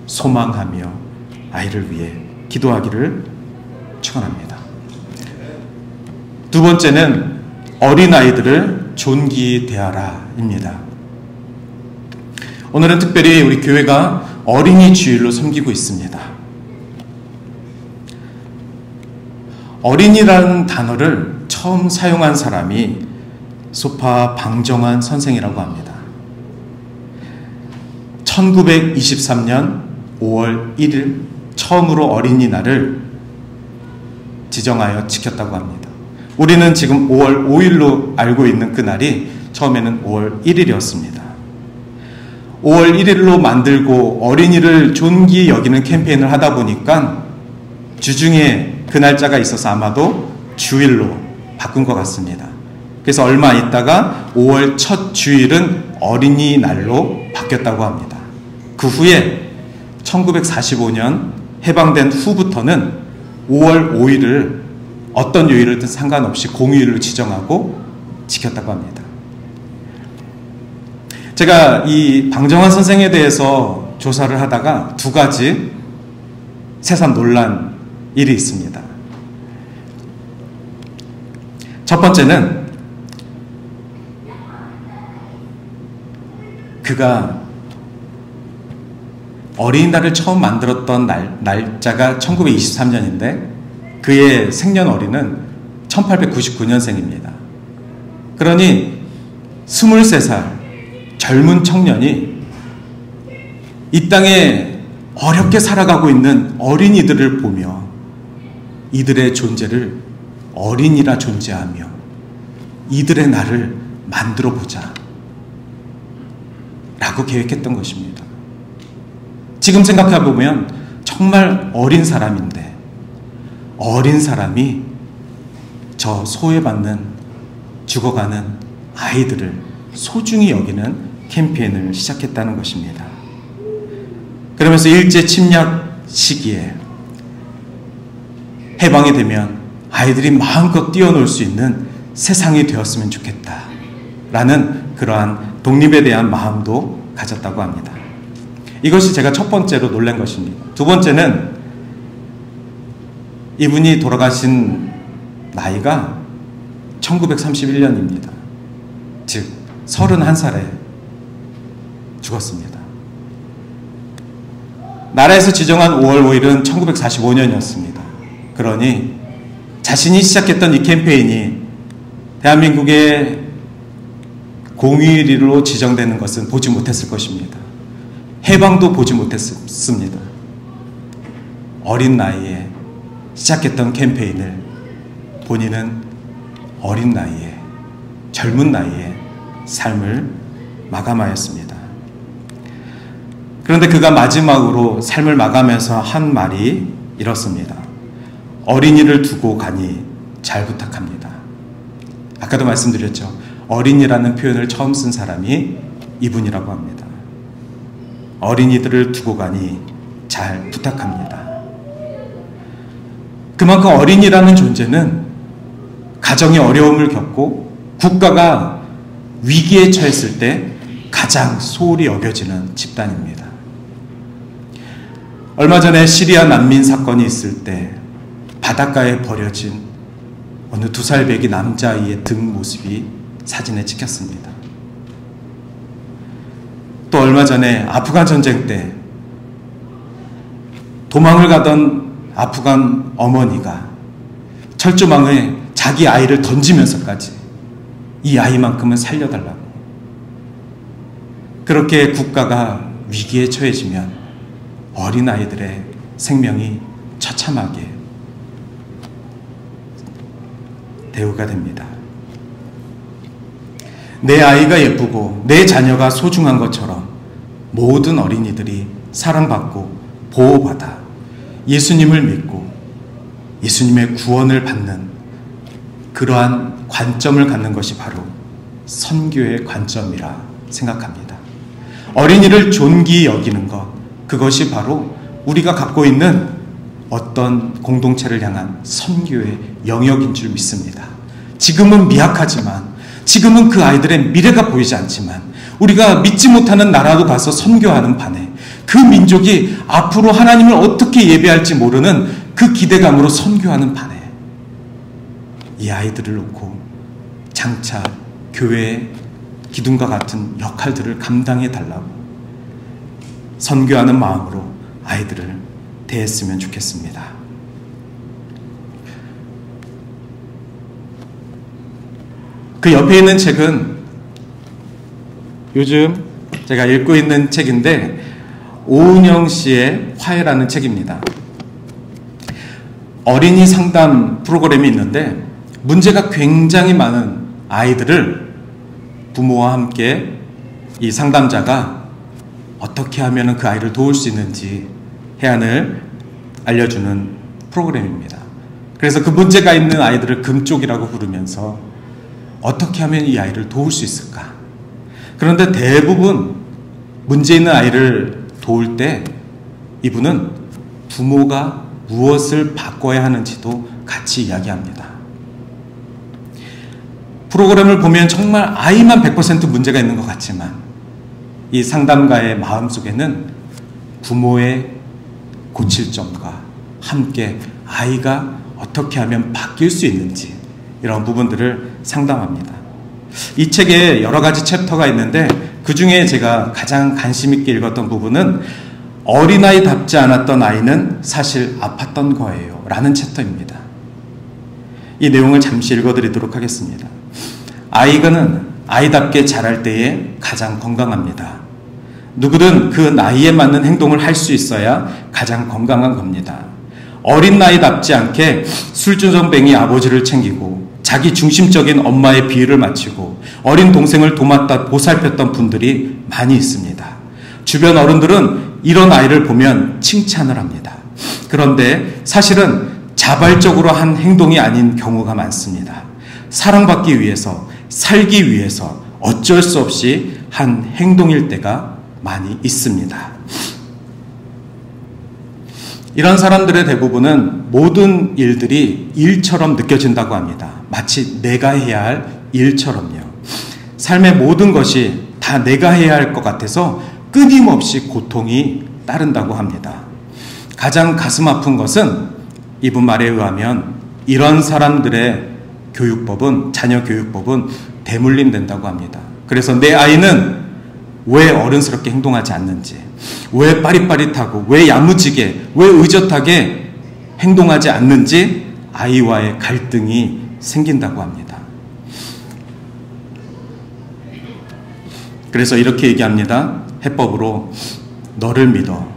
소망하며 아이를 위해 기도하기를 축원합니다. 두 번째는 어린아이들을 존귀히 대하라입니다. 오늘은 특별히 우리 교회가 어린이 주일로 섬기고 있습니다. 어린이라는 단어를 처음 사용한 사람이 소파 방정환 선생이라고 합니다. 1923년 5월 1일 처음으로 어린이날을 지정하여 지켰다고 합니다. 우리는 지금 5월 5일로 알고 있는 그날이 처음에는 5월 1일이었습니다. 5월 1일로 만들고 어린이를 존귀히 여기는 캠페인을 하다 보니까 주중에 그 날짜가 있어서 아마도 주일로 바꾼 것 같습니다. 그래서 얼마 있다가 5월 첫 주일은 어린이날로 바뀌었다고 합니다. 그 후에 1945년 해방된 후부터는 5월 5일을 어떤 요일이든 상관없이 공휴일로 지정하고 지켰다고 합니다. 제가 이 방정환 선생에 대해서 조사를 하다가 두 가지 새삼 놀란 일이 있습니다. 첫 번째는 그가 어린이날을 처음 만들었던 날짜가 1923년인데 그의 생년월일은 1899년생입니다. 그러니 23살 젊은 청년이 이 땅에 어렵게 살아가고 있는 어린이들을 보며 이들의 존재를 어린이라 존재하며 이들의 날을 만들어 보자 라고 계획했던 것입니다. 지금 생각해 보면 정말 어린 사람인데 어린 사람이 저 소외받는 죽어가는 아이들을 소중히 여기는 캠페인을 시작했다는 것입니다. 그러면서 일제 침략 시기에 해방이 되면 아이들이 마음껏 뛰어놀 수 있는 세상이 되었으면 좋겠다라는 그러한 독립에 대한 마음도 가졌다고 합니다. 이것이 제가 첫 번째로 놀란 것입니다. 두 번째는 이분이 돌아가신 나이가 1931년입니다. 즉 31살에 죽었습니다. 나라에서 지정한 5월 5일은 1945년이었습니다. 그러니 자신이 시작했던 이 캠페인이 대한민국의 공휴일로 지정되는 것은 보지 못했을 것입니다. 해방도 보지 못했습니다. 어린 나이에 시작했던 캠페인을 본인은 어린 나이에, 젊은 나이에 삶을 마감하였습니다. 그런데 그가 마지막으로 삶을 마감해서 한 말이 이렇습니다. 어린이를 두고 가니 잘 부탁합니다. 아까도 말씀드렸죠. 어린이라는 표현을 처음 쓴 사람이 이분이라고 합니다. 어린이들을 두고 가니 잘 부탁합니다. 그만큼 어린이라는 존재는 가정의 어려움을 겪고 국가가 위기에 처했을 때 가장 소홀히 여겨지는 집단입니다. 얼마 전에 시리아 난민 사건이 있을 때 바닷가에 버려진 어느 2살 배기 남자아이의 등 모습이 사진에 찍혔습니다. 또 얼마 전에 아프간 전쟁 때 도망을 가던 아프간 어머니가 철조망에 자기 아이를 던지면서까지 이 아이만큼은 살려달라고. 그렇게 국가가 위기에 처해지면 어린아이들의 생명이 처참하게 대우가 됩니다. 내 아이가 예쁘고 내 자녀가 소중한 것처럼 모든 어린이들이 사랑받고 보호받아 예수님을 믿고 예수님의 구원을 받는 그러한 관점을 갖는 것이 바로 선교의 관점이라 생각합니다. 어린이를 존귀히 여기는 것, 그것이 바로 우리가 갖고 있는 어떤 공동체를 향한 선교의 영역인 줄 믿습니다. 지금은 미약하지만, 지금은 그 아이들의 미래가 보이지 않지만, 우리가 믿지 못하는 나라로 가서 선교하는 반에 그 민족이 앞으로 하나님을 어떻게 예배할지 모르는 그 기대감으로 선교하는 반에 이 아이들을 놓고 장차 교회의 기둥과 같은 역할들을 감당해 달라고 선교하는 마음으로 아이들을 대했으면 좋겠습니다. 그 옆에 있는 책은 요즘 제가 읽고 있는 책인데 오은영 씨의 화해라는 책입니다. 어린이 상담 프로그램이 있는데 문제가 굉장히 많은 아이들을 부모와 함께 이 상담자가 어떻게 하면 그 아이를 도울 수 있는지 해안을 알려주는 프로그램입니다. 그래서 그 문제가 있는 아이들을 금쪽이라고 부르면서 어떻게 하면 이 아이를 도울 수 있을까? 그런데 대부분 문제 있는 아이를 도울 때 이분은 부모가 무엇을 바꿔야 하는지도 같이 이야기합니다. 프로그램을 보면 정말 아이만 100% 문제가 있는 것 같지만 이 상담가의 마음속에는 부모의 고칠 점과 함께 아이가 어떻게 하면 바뀔 수 있는지 이런 부분들을 상담합니다. 이 책에 여러 가지 챕터가 있는데 그 중에 제가 가장 관심 있게 읽었던 부분은 어린아이답지 않았던 아이는 사실 아팠던 거예요 라는 챕터입니다. 이 내용을 잠시 읽어드리도록 하겠습니다. 아이는 아이답게 자랄 때에 가장 건강합니다. 누구든 그 나이에 맞는 행동을 할 수 있어야 가장 건강한 겁니다. 어린 나이답지 않게 술주정뱅이 아버지를 챙기고 자기 중심적인 엄마의 비위를 맞추고 어린 동생을 도맡다 보살폈던 분들이 많이 있습니다. 주변 어른들은 이런 아이를 보면 칭찬을 합니다. 그런데 사실은 자발적으로 한 행동이 아닌 경우가 많습니다. 사랑받기 위해서, 살기 위해서 어쩔 수 없이 한 행동일 때가 많이 있습니다. 이런 사람들의 대부분은 모든 일들이 일처럼 느껴진다고 합니다. 마치 내가 해야 할 일처럼요. 삶의 모든 것이 다 내가 해야 할 것 같아서 끊임없이 고통이 따른다고 합니다. 가장 가슴 아픈 것은 이분 말에 의하면 이런 사람들의 교육법은, 자녀 교육법은 대물림된다고 합니다. 그래서 내 아이는 왜 어른스럽게 행동하지 않는지, 왜 빠릿빠릿하고, 왜 야무지게, 왜 의젓하게 행동하지 않는지 아이와의 갈등이 생긴다고 합니다. 그래서 이렇게 얘기합니다. 해법으로 너를 믿어.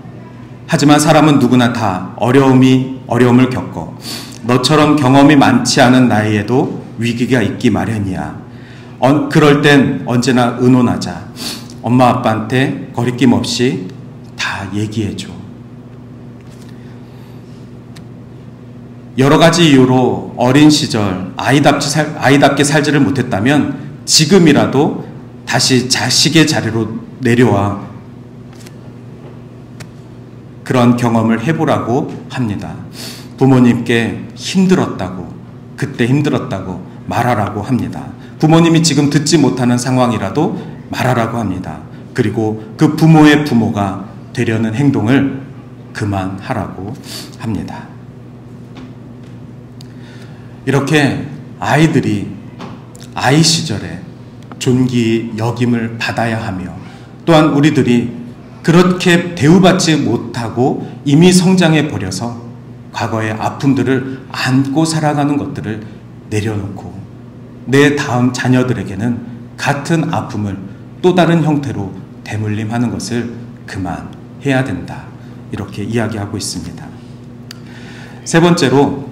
하지만 사람은 누구나 다 어려움을 겪어. 너처럼 경험이 많지 않은 나이에도 위기가 있기 마련이야. 그럴 땐 언제나 의논하자. 엄마 아빠한테 거리낌 없이 다 얘기해줘. 여러 가지 이유로 어린 시절 아이답게 살지를 못했다면 지금이라도 다시 자식의 자리로 내려와 그런 경험을 해보라고 합니다. 부모님께 힘들었다고, 그때 힘들었다고 말하라고 합니다. 부모님이 지금 듣지 못하는 상황이라도 말하라고 합니다. 그리고 그 부모의 부모가 되려는 행동을 그만하라고 합니다. 이렇게 아이들이 아이 시절에 존귀 여김을 받아야 하며 또한 우리들이 그렇게 대우받지 못하고 이미 성장해 버려서 과거의 아픔들을 안고 살아가는 것들을 내려놓고 내 다음 자녀들에게는 같은 아픔을 또 다른 형태로 대물림하는 것을 그만해야 된다. 이렇게 이야기하고 있습니다. 세 번째로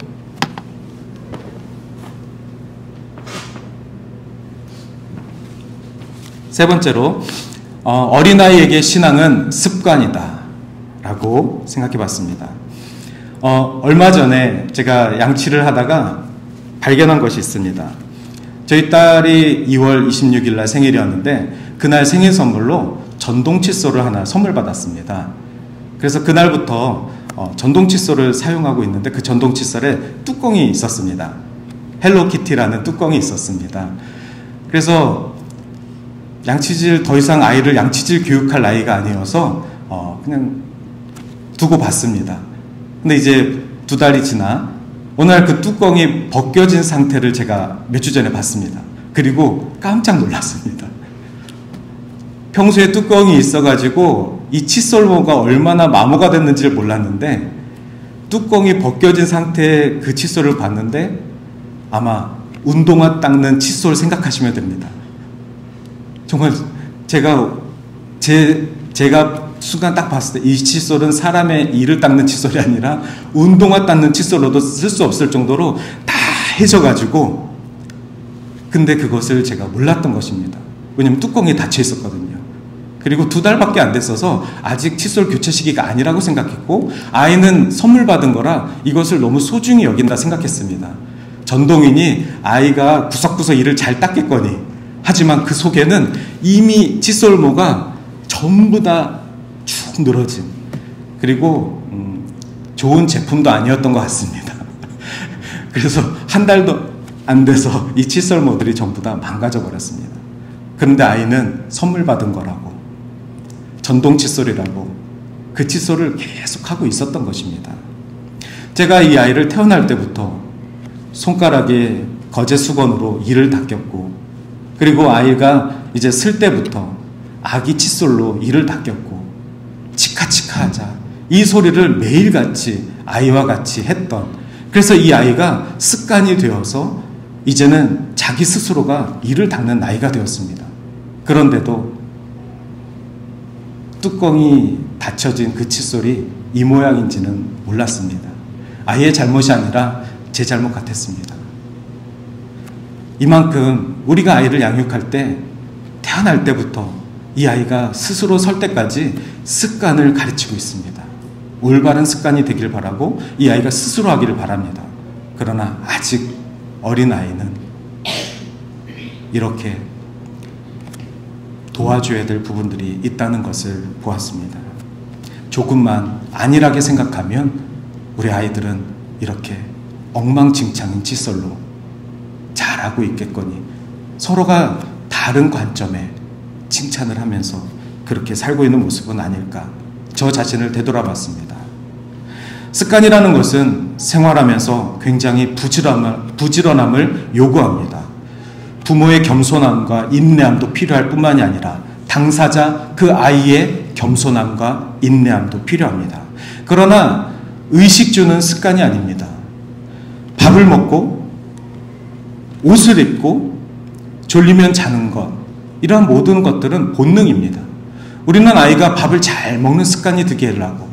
어린아이에게 신앙은 습관이다 라고 생각해 봤습니다. 얼마 전에 제가 양치를 하다가 발견한 것이 있습니다. 저희 딸이 2월 26일 날 생일이었는데 그날 생일 선물로 전동 칫솔을 하나 선물 받았습니다. 그래서 그날부터 전동 칫솔을 사용하고 있는데 그 전동 칫솔에 뚜껑이 있었습니다. 헬로키티라는 뚜껑이 있었습니다. 그래서 양치질, 더 이상 아이를 양치질 교육할 나이가 아니어서 그냥 두고 봤습니다. 근데 이제 2달이 지나 어느 날 그 뚜껑이 벗겨진 상태를 제가 몇 주 전에 봤습니다. 그리고 깜짝 놀랐습니다. 평소에 뚜껑이 있어가지고 이 칫솔모가 얼마나 마모가 됐는지를 몰랐는데 뚜껑이 벗겨진 상태의 그 칫솔을 봤는데 아마 운동화 닦는 칫솔 생각하시면 됩니다. 정말 제가 순간 딱 봤을 때 이 칫솔은 사람의 이를 닦는 칫솔이 아니라 운동화 닦는 칫솔로도 쓸 수 없을 정도로 다 해져가지고, 근데 그것을 제가 몰랐던 것입니다. 왜냐면 뚜껑이 닫혀 있었거든요. 그리고 2달밖에 안 됐어서 아직 칫솔 교체 시기가 아니라고 생각했고, 아이는 선물 받은 거라 이것을 너무 소중히 여긴다 생각했습니다. 전동이니 아이가 구석구석 이를 잘 닦겠거니. 하지만 그 속에는 이미 칫솔모가 전부 다 축 늘어진, 그리고 좋은 제품도 아니었던 것 같습니다. 그래서 1달도 안 돼서 이 칫솔모들이 전부 다 망가져 버렸습니다. 그런데 아이는 선물 받은 거라고, 전동 칫솔이라고 그 칫솔을 계속 하고 있었던 것입니다. 제가 이 아이를 태어날 때부터 손가락에 거제 수건으로 이를 닦였고, 그리고 아이가 이제 슬 때부터 아기 칫솔로 이를 닦였고, 치카치카 하자 이 소리를 매일같이 아이와 같이 했던, 그래서 이 아이가 습관이 되어서 이제는 자기 스스로가 이를 닦는 나이가 되었습니다. 그런데도 뚜껑이 닫혀진 그 칫솔이 이 모양인지는 몰랐습니다. 아이의 잘못이 아니라 제 잘못 같았습니다. 이만큼 우리가 아이를 양육할 때 태어날 때부터 이 아이가 스스로 설 때까지 습관을 가르치고 있습니다. 올바른 습관이 되길 바라고 이 아이가 스스로 하기를 바랍니다. 그러나 아직 어린 아이는 이렇게 도와줘야 될 부분들이 있다는 것을 보았습니다. 조금만 안일하게 생각하면 우리 아이들은 이렇게 엉망진창인 칫솔로 잘하고 있겠거니 서로가 다른 관점에 칭찬을 하면서 그렇게 살고 있는 모습은 아닐까, 저 자신을 되돌아봤습니다. 습관이라는 것은 생활하면서 굉장히 부지런함을 요구합니다. 부모의 겸손함과 인내함도 필요할 뿐만이 아니라 당사자 그 아이의 겸손함과 인내함도 필요합니다. 그러나 의식주는 습관이 아닙니다. 밥을 먹고 옷을 입고 졸리면 자는 것, 이러한 모든 것들은 본능입니다. 우리는 아이가 밥을 잘 먹는 습관이 되게 하려고,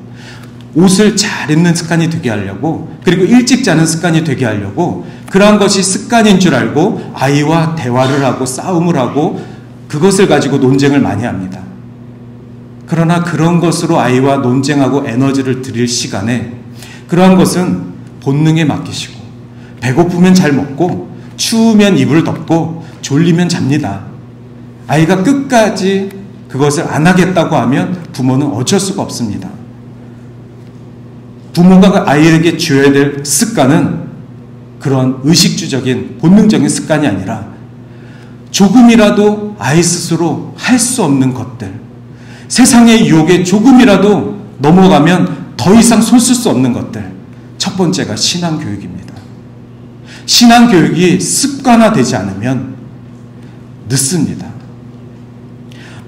옷을 잘 입는 습관이 되게 하려고, 그리고 일찍 자는 습관이 되게 하려고, 그러한 것이 습관인 줄 알고 아이와 대화를 하고 싸움을 하고 그것을 가지고 논쟁을 많이 합니다. 그러나 그런 것으로 아이와 논쟁하고 에너지를 들일 시간에 그러한 것은 본능에 맡기시고, 배고프면 잘 먹고 추우면 이불을 덮고 졸리면 잡니다. 아이가 끝까지 그것을 안 하겠다고 하면 부모는 어쩔 수가 없습니다. 부모가 아이에게 줘야 될 습관은 그런 의식주적인 본능적인 습관이 아니라 조금이라도 아이 스스로 할 수 없는 것들, 세상의 유혹에 조금이라도 넘어가면 더 이상 손 쓸 수 없는 것들, 첫 번째가 신앙교육입니다. 신앙교육이 습관화되지 않으면 늦습니다.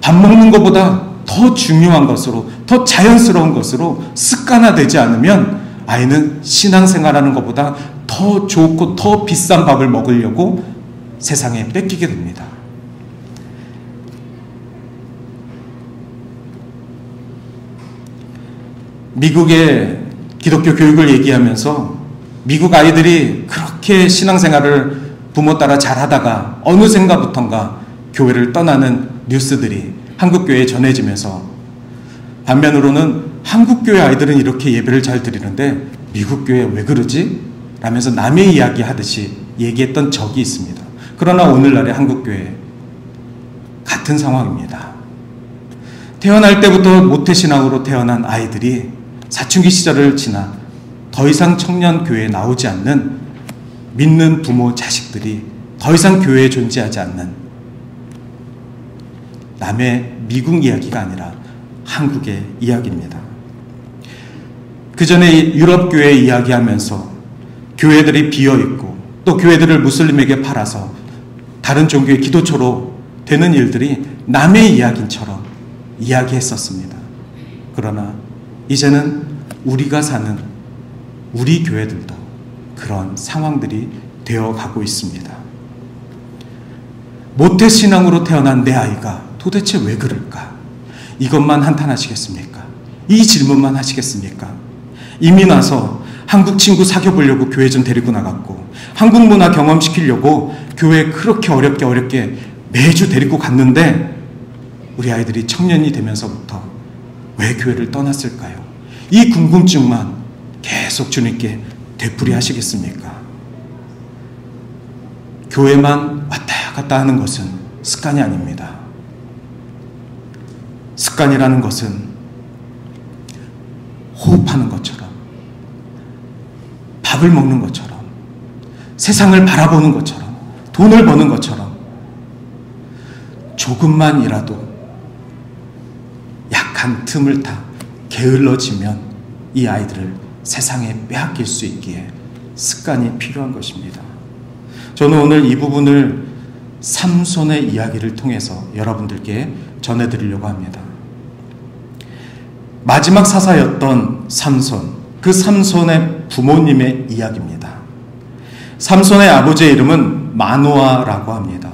밥 먹는 것보다 더 중요한 것으로, 더 자연스러운 것으로 습관화되지 않으면 아이는 신앙생활하는 것보다 더 좋고 더 비싼 밥을 먹으려고 세상에 뺏기게 됩니다. 미국의 기독교 교육을 얘기하면서 미국 아이들이 그렇게 신앙생활을 부모 따라 잘하다가 어느샌가부턴가 교회를 떠나는 뉴스들이 한국교회에 전해지면서, 반면으로는 한국교회 아이들은 이렇게 예배를 잘 드리는데 미국 교회 왜 그러지? 라면서 남의 이야기 하듯이 얘기했던 적이 있습니다. 그러나 오늘날의 한국교회 같은 상황입니다. 태어날 때부터 모태신앙으로 태어난 아이들이 사춘기 시절을 지나 더 이상 청년교회에 나오지 않는 믿는 부모 자식들이 더 이상 교회에 존재하지 않는 남의 미국 이야기가 아니라 한국의 이야기입니다. 그 전에 유럽 교회 이야기하면서 교회들이 비어있고 또 교회들을 무슬림에게 팔아서 다른 종교의 기도처로 되는 일들이 남의 이야기처럼 이야기했었습니다. 그러나 이제는 우리가 사는 우리 교회들도 그런 상황들이 되어가고 있습니다. 모태신앙으로 태어난 내 아이가 도대체 왜 그럴까? 이것만 한탄하시겠습니까? 이 질문만 하시겠습니까? 이미 나서 한국 친구 사귀어보려고 교회 좀 데리고 나갔고, 한국 문화 경험시키려고 교회 그렇게 어렵게 매주 데리고 갔는데 우리 아이들이 청년이 되면서부터 왜 교회를 떠났을까요? 이 궁금증만 계속 주님께 되풀이하시겠습니까? 교회만 왔다 갔다 하는 것은 습관이 아닙니다. 습관이라는 것은 호흡하는 것처럼, 밥을 먹는 것처럼, 세상을 바라보는 것처럼, 돈을 버는 것처럼 조금만이라도 약한 틈을 타 게을러지면 이 아이들을 세상에 빼앗길 수 있기에 습관이 필요한 것입니다. 저는 오늘 이 부분을 삼손의 이야기를 통해서 여러분들께 전해드리려고 합니다. 마지막 사사였던 삼손, 그 삼손의 부모님의 이야기입니다. 삼손의 아버지의 이름은 마노아라고 합니다.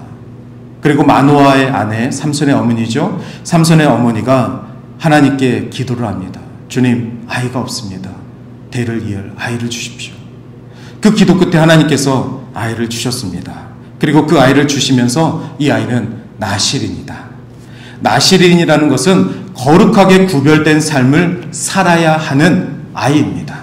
그리고 마노아의 아내 삼손의 어머니죠. 삼손의 어머니가 하나님께 기도를 합니다. 주님, 아이가 없습니다. 대를 이을 아이를 주십시오. 그 기도 끝에 하나님께서 아이를 주셨습니다. 그리고 그 아이를 주시면서 이 아이는 나실인이다. 나실인이라는 것은 거룩하게 구별된 삶을 살아야 하는 아이입니다.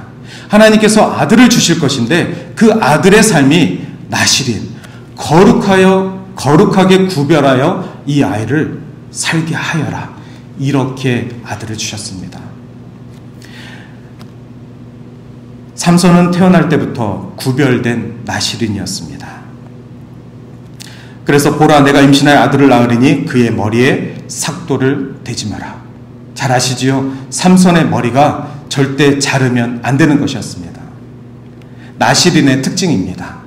하나님께서 아들을 주실 것인데 그 아들의 삶이 나실인, 거룩하게 구별하여 이 아이를 살게 하여라. 이렇게 아들을 주셨습니다. 삼손은 태어날 때부터 구별된 나실인이었습니다. 그래서 보라, 내가 임신하여 아들을 낳으리니 그의 머리에 삭도를 대지 마라. 잘 아시지요? 삼손의 머리가 절대 자르면 안 되는 것이었습니다. 나실인의 특징입니다.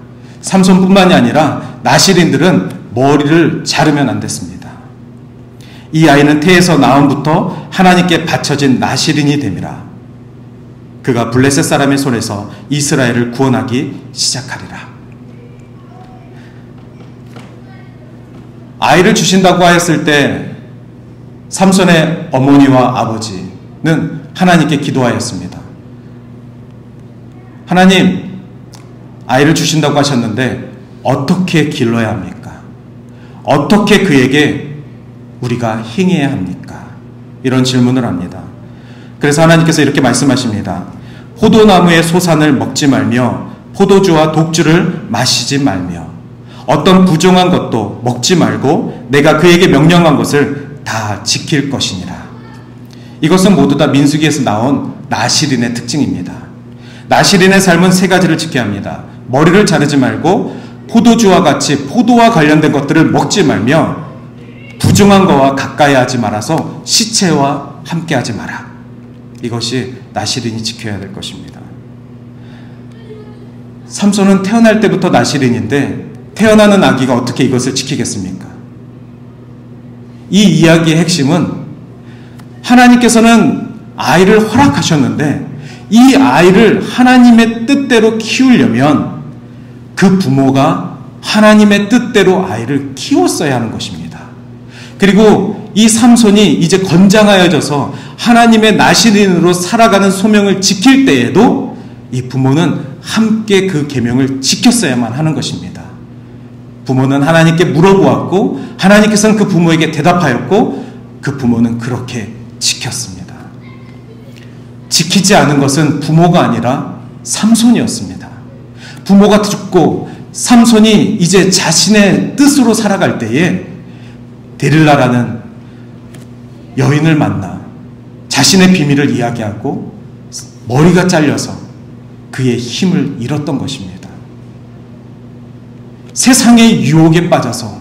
삼손뿐만이 아니라 나실인들은 머리를 자르면 안 됐습니다. 이 아이는 태에서 나음부터 하나님께 바쳐진 나실인이 됨이라. 그가 블레셋 사람의 손에서 이스라엘을 구원하기 시작하리라. 아이를 주신다고 하였을 때 삼손의 어머니와 아버지는 하나님께 기도하였습니다. 하나님, 아이를 주신다고 하셨는데 어떻게 길러야 합니까? 어떻게 그에게 우리가 행해야 합니까? 이런 질문을 합니다. 그래서 하나님께서 이렇게 말씀하십니다. 포도나무의 소산을 먹지 말며 포도주와 독주를 마시지 말며 어떤 부정한 것도 먹지 말고 내가 그에게 명령한 것을 다 지킬 것이니라. 이것은 모두 다 민수기에서 나온 나실인의 특징입니다. 나실인의 삶은 세 가지를 지켜야 합니다. 머리를 자르지 말고 포도주와 같이 포도와 관련된 것들을 먹지 말며 부정한 것과 가까이 하지 말아서 시체와 함께 하지 마라. 이것이 나실인이 지켜야 될 것입니다. 삼손은 태어날 때부터 나실인인데 태어나는 아기가 어떻게 이것을 지키겠습니까? 이 이야기의 핵심은 하나님께서는 아이를 허락하셨는데 이 아이를 하나님의 뜻대로 키우려면 그 부모가 하나님의 뜻대로 아이를 키웠어야 하는 것입니다. 그리고 이 삼손이 이제 건장하여져서 하나님의 나실인으로 살아가는 소명을 지킬 때에도 이 부모는 함께 그 계명을 지켰어야만 하는 것입니다. 부모는 하나님께 물어보았고 하나님께서는 그 부모에게 대답하였고 그 부모는 그렇게 지켰습니다. 지키지 않은 것은 부모가 아니라 삼손이었습니다. 부모가 죽고 삼손이 이제 자신의 뜻으로 살아갈 때에 데릴라라는 여인을 만나 자신의 비밀을 이야기하고 머리가 잘려서 그의 힘을 잃었던 것입니다. 세상의 유혹에 빠져서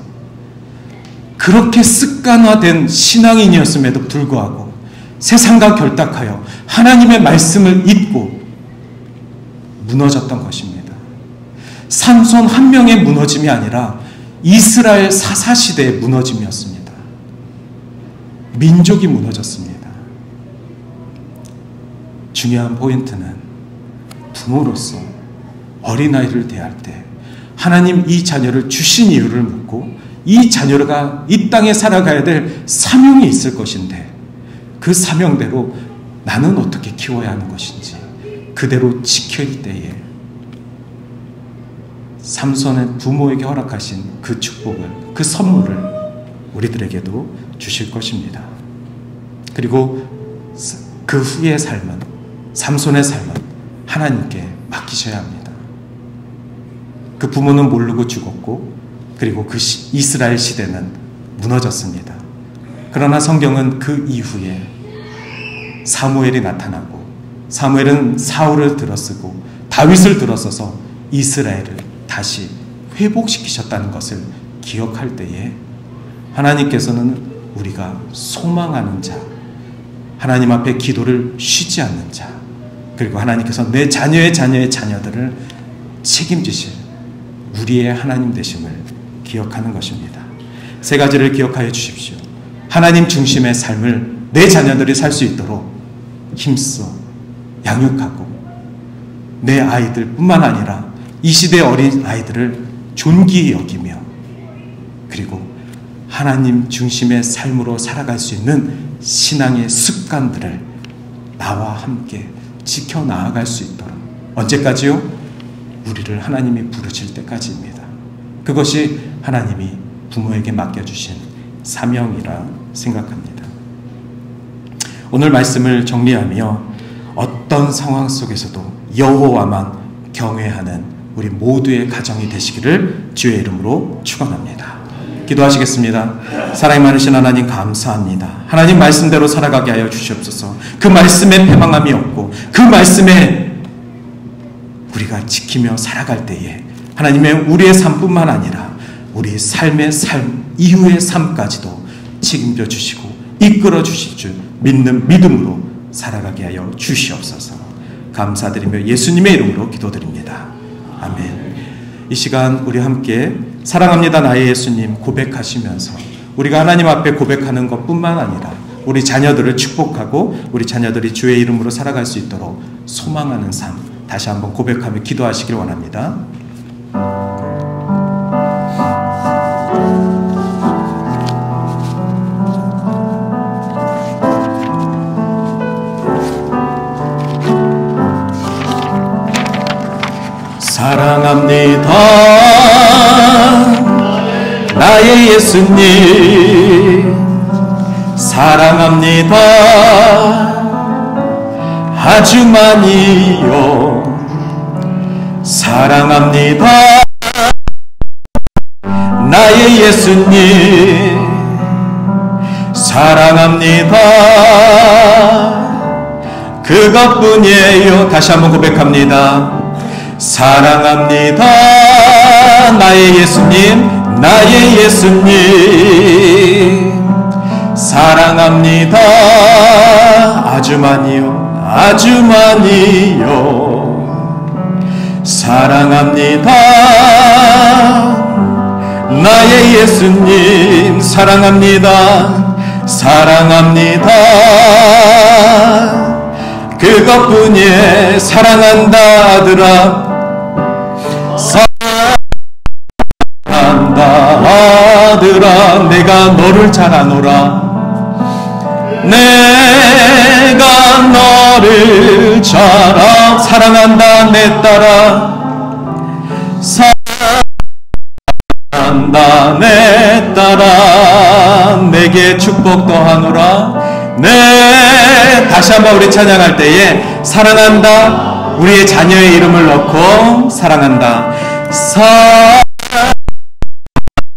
그렇게 습관화된 신앙인이었음에도 불구하고 세상과 결탁하여 하나님의 말씀을 잊고 무너졌던 것입니다. 삼손 한 명의 무너짐이 아니라 이스라엘 사사시대의 무너짐이었습니다. 민족이 무너졌습니다. 중요한 포인트는 부모로서 어린아이를 대할 때 하나님 이 자녀를 주신 이유를 묻고 이 자녀가 이 땅에 살아가야 될 사명이 있을 것인데 그 사명대로 나는 어떻게 키워야 하는 것인지 그대로 지킬 때에 삼손의 부모에게 허락하신 그 축복을, 그 선물을 우리들에게도 주실 것입니다. 그리고 그 후의 삶은, 삼손의 삶은 하나님께 맡기셔야 합니다. 그 부모는 모르고 죽었고 그리고 그 이스라엘 시대는 무너졌습니다. 그러나 성경은 그 이후에 사무엘이 나타나고 사무엘은 사울을 들어쓰고 다윗을 들어서서 이스라엘을 다시 회복시키셨다는 것을 기억할 때에 하나님께서는 우리가 소망하는 자, 하나님 앞에 기도를 쉬지 않는 자, 그리고 하나님께서 내 자녀의 자녀들을 책임지실 우리의 하나님 되심을 기억하는 것입니다. 세 가지를 기억하여 주십시오. 하나님 중심의 삶을 내 자녀들이 살 수 있도록 힘써 양육하고 내 아이들뿐만 아니라 이 시대의 어린 아이들을 존귀히 여기며 그리고 하나님 중심의 삶으로 살아갈 수 있는 신앙의 습관들을 나와 함께 지켜나아갈 수 있도록 언제까지요? 우리를 하나님이 부르실 때까지입니다. 그것이 하나님이 부모에게 맡겨주신 사명이라 생각합니다. 오늘 말씀을 정리하며 어떤 상황 속에서도 여호와만 경외하는 우리 모두의 가정이 되시기를 주의 이름으로 축원합니다. 기도하시겠습니다. 사랑이 많으신 하나님 감사합니다. 하나님 말씀대로 살아가게 하여 주시옵소서. 그 말씀에 패망함이 없고 그 말씀에 우리가 지키며 살아갈 때에 하나님의 우리의 삶뿐만 아니라 우리 삶의 삶 이후의 삶까지도 책임져 주시고 이끌어 주실 줄 믿는 믿음으로 살아가게 하여 주시옵소서. 감사드리며 예수님의 이름으로 기도드립니다. 아멘. 이 시간 우리 함께 사랑합니다 나의 예수님 고백하시면서 우리가 하나님 앞에 고백하는 것뿐만 아니라 우리 자녀들을 축복하고 우리 자녀들이 주의 이름으로 살아갈 수 있도록 소망하는 삶 다시 한번 고백하며 기도하시길 원합니다. 사랑합니다 나의 예수님 사랑합니다 아주 많이요 사랑합니다 나의 예수님 사랑합니다 그것뿐이에요. 다시 한번 고백합니다. 사랑합니다 나의 예수님 나의 예수님 사랑합니다 아주 많이요 아주 많이요 사랑합니다 나의 예수님 사랑합니다 사랑합니다 그것뿐이에 사랑한다 아들아 사랑한다 아들아 내가 너를 잘 아노라 내가 너를 잘 알아 사랑한다 내 딸아 사랑한다 내 딸아 내게 축복 더하노라 다시 한번 우리 찬양할 때에 사랑한다 우리의 자녀의 이름을 넣고 사랑한다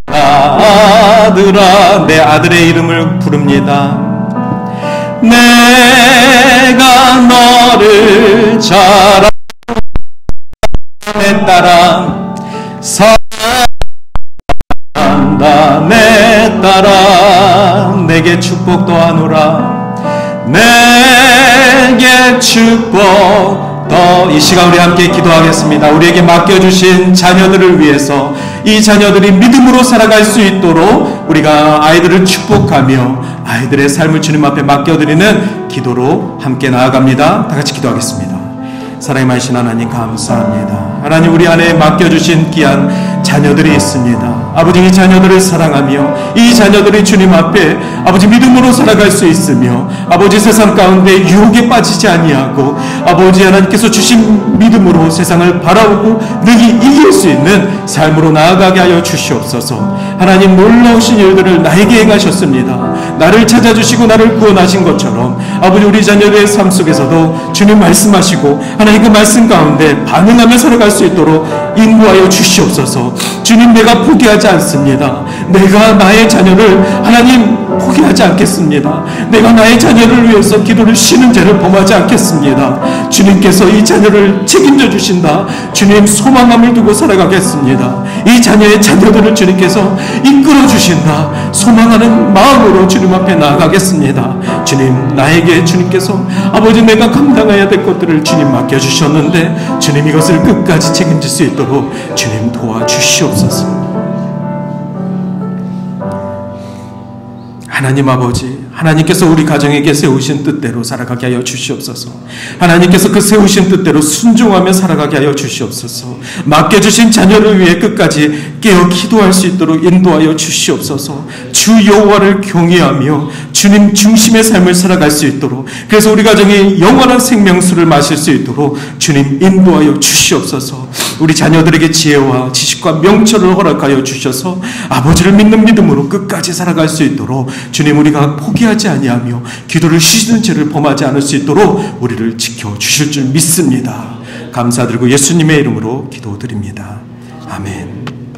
아들아 내 아들의 이름을 부릅니다 내가 너를 잘 알아 내 딸아 사랑한다 내 딸아 내게 축복 더하노라 내게 축복 이 시간 우리 함께 기도하겠습니다. 우리에게 맡겨주신 자녀들을 위해서 이 자녀들이 믿음으로 살아갈 수 있도록 우리가 아이들을 축복하며 아이들의 삶을 주님 앞에 맡겨드리는 기도로 함께 나아갑니다. 다 같이 기도하겠습니다. 사랑의 많으신 하나님 감사합니다. 하나님, 우리 안에 맡겨주신 귀한 자녀들이 있습니다. 아버지, 이 자녀들을 사랑하며 이 자녀들이 주님 앞에 아버지 믿음으로 살아갈 수 있으며 아버지 세상 가운데 유혹에 빠지지 아니하고 아버지 하나님께서 주신 믿음으로 세상을 바라보고 능히 이길 수 있는 삶으로 나아가게 하여 주시옵소서. 하나님, 놀라우신 일들을 나에게 행하셨습니다. 나를 찾아주시고 나를 구원하신 것처럼 아버지 우리 자녀들의 삶 속에서도 주님 말씀하시고 하나님 그 말씀 가운데 반응하며 살아갈 수 있도록 인도하여 주시옵소서. 주님, 내가 포기하지 않습니다. 내가 나의 자녀를 하나님 포기하지 않겠습니다. 내가 나의 자녀를 위해서 기도를 쉬는 죄를 범하지 않겠습니다. 주님께서 이 자녀를 책임져 주신다. 주님, 소망함을 두고 살아가겠습니다. 이 자녀들을 주님께서 이끌어 주신다. 소망하는 마음으로 주님 앞에 나아가겠습니다. 주님, 나에게 주님께서 아버지 내가 감당해야 될 것들을 주님 맡겨주셨는데 주님 이것을 끝까지 책임질 수 있도록 주님 도와주시옵소서. 하나님 아버지, 하나님께서 우리 가정에게 세우신 뜻대로 살아가게 하여 주시옵소서. 하나님께서 그 세우신 뜻대로 순종하며 살아가게 하여 주시옵소서. 맡겨주신 자녀를 위해 끝까지 깨어 기도할 수 있도록 인도하여 주시옵소서. 주 여호와를 경외하며 주님 중심의 삶을 살아갈 수 있도록, 그래서 우리 가정이 영원한 생명수를 마실 수 있도록 주님 인도하여 주시옵소서. 우리 자녀들에게 지혜와 지식과 명철을 허락하여 주셔서 아버지를 믿는 믿음으로 끝까지 살아갈 수 있도록 주님, 우리가 포기하지 아니하며 기도를 쉬는 죄를 범하지 않을 수 있도록 우리를 지켜주실 줄 믿습니다. 감사드리고 예수님의 이름으로 기도드립니다. 아멘.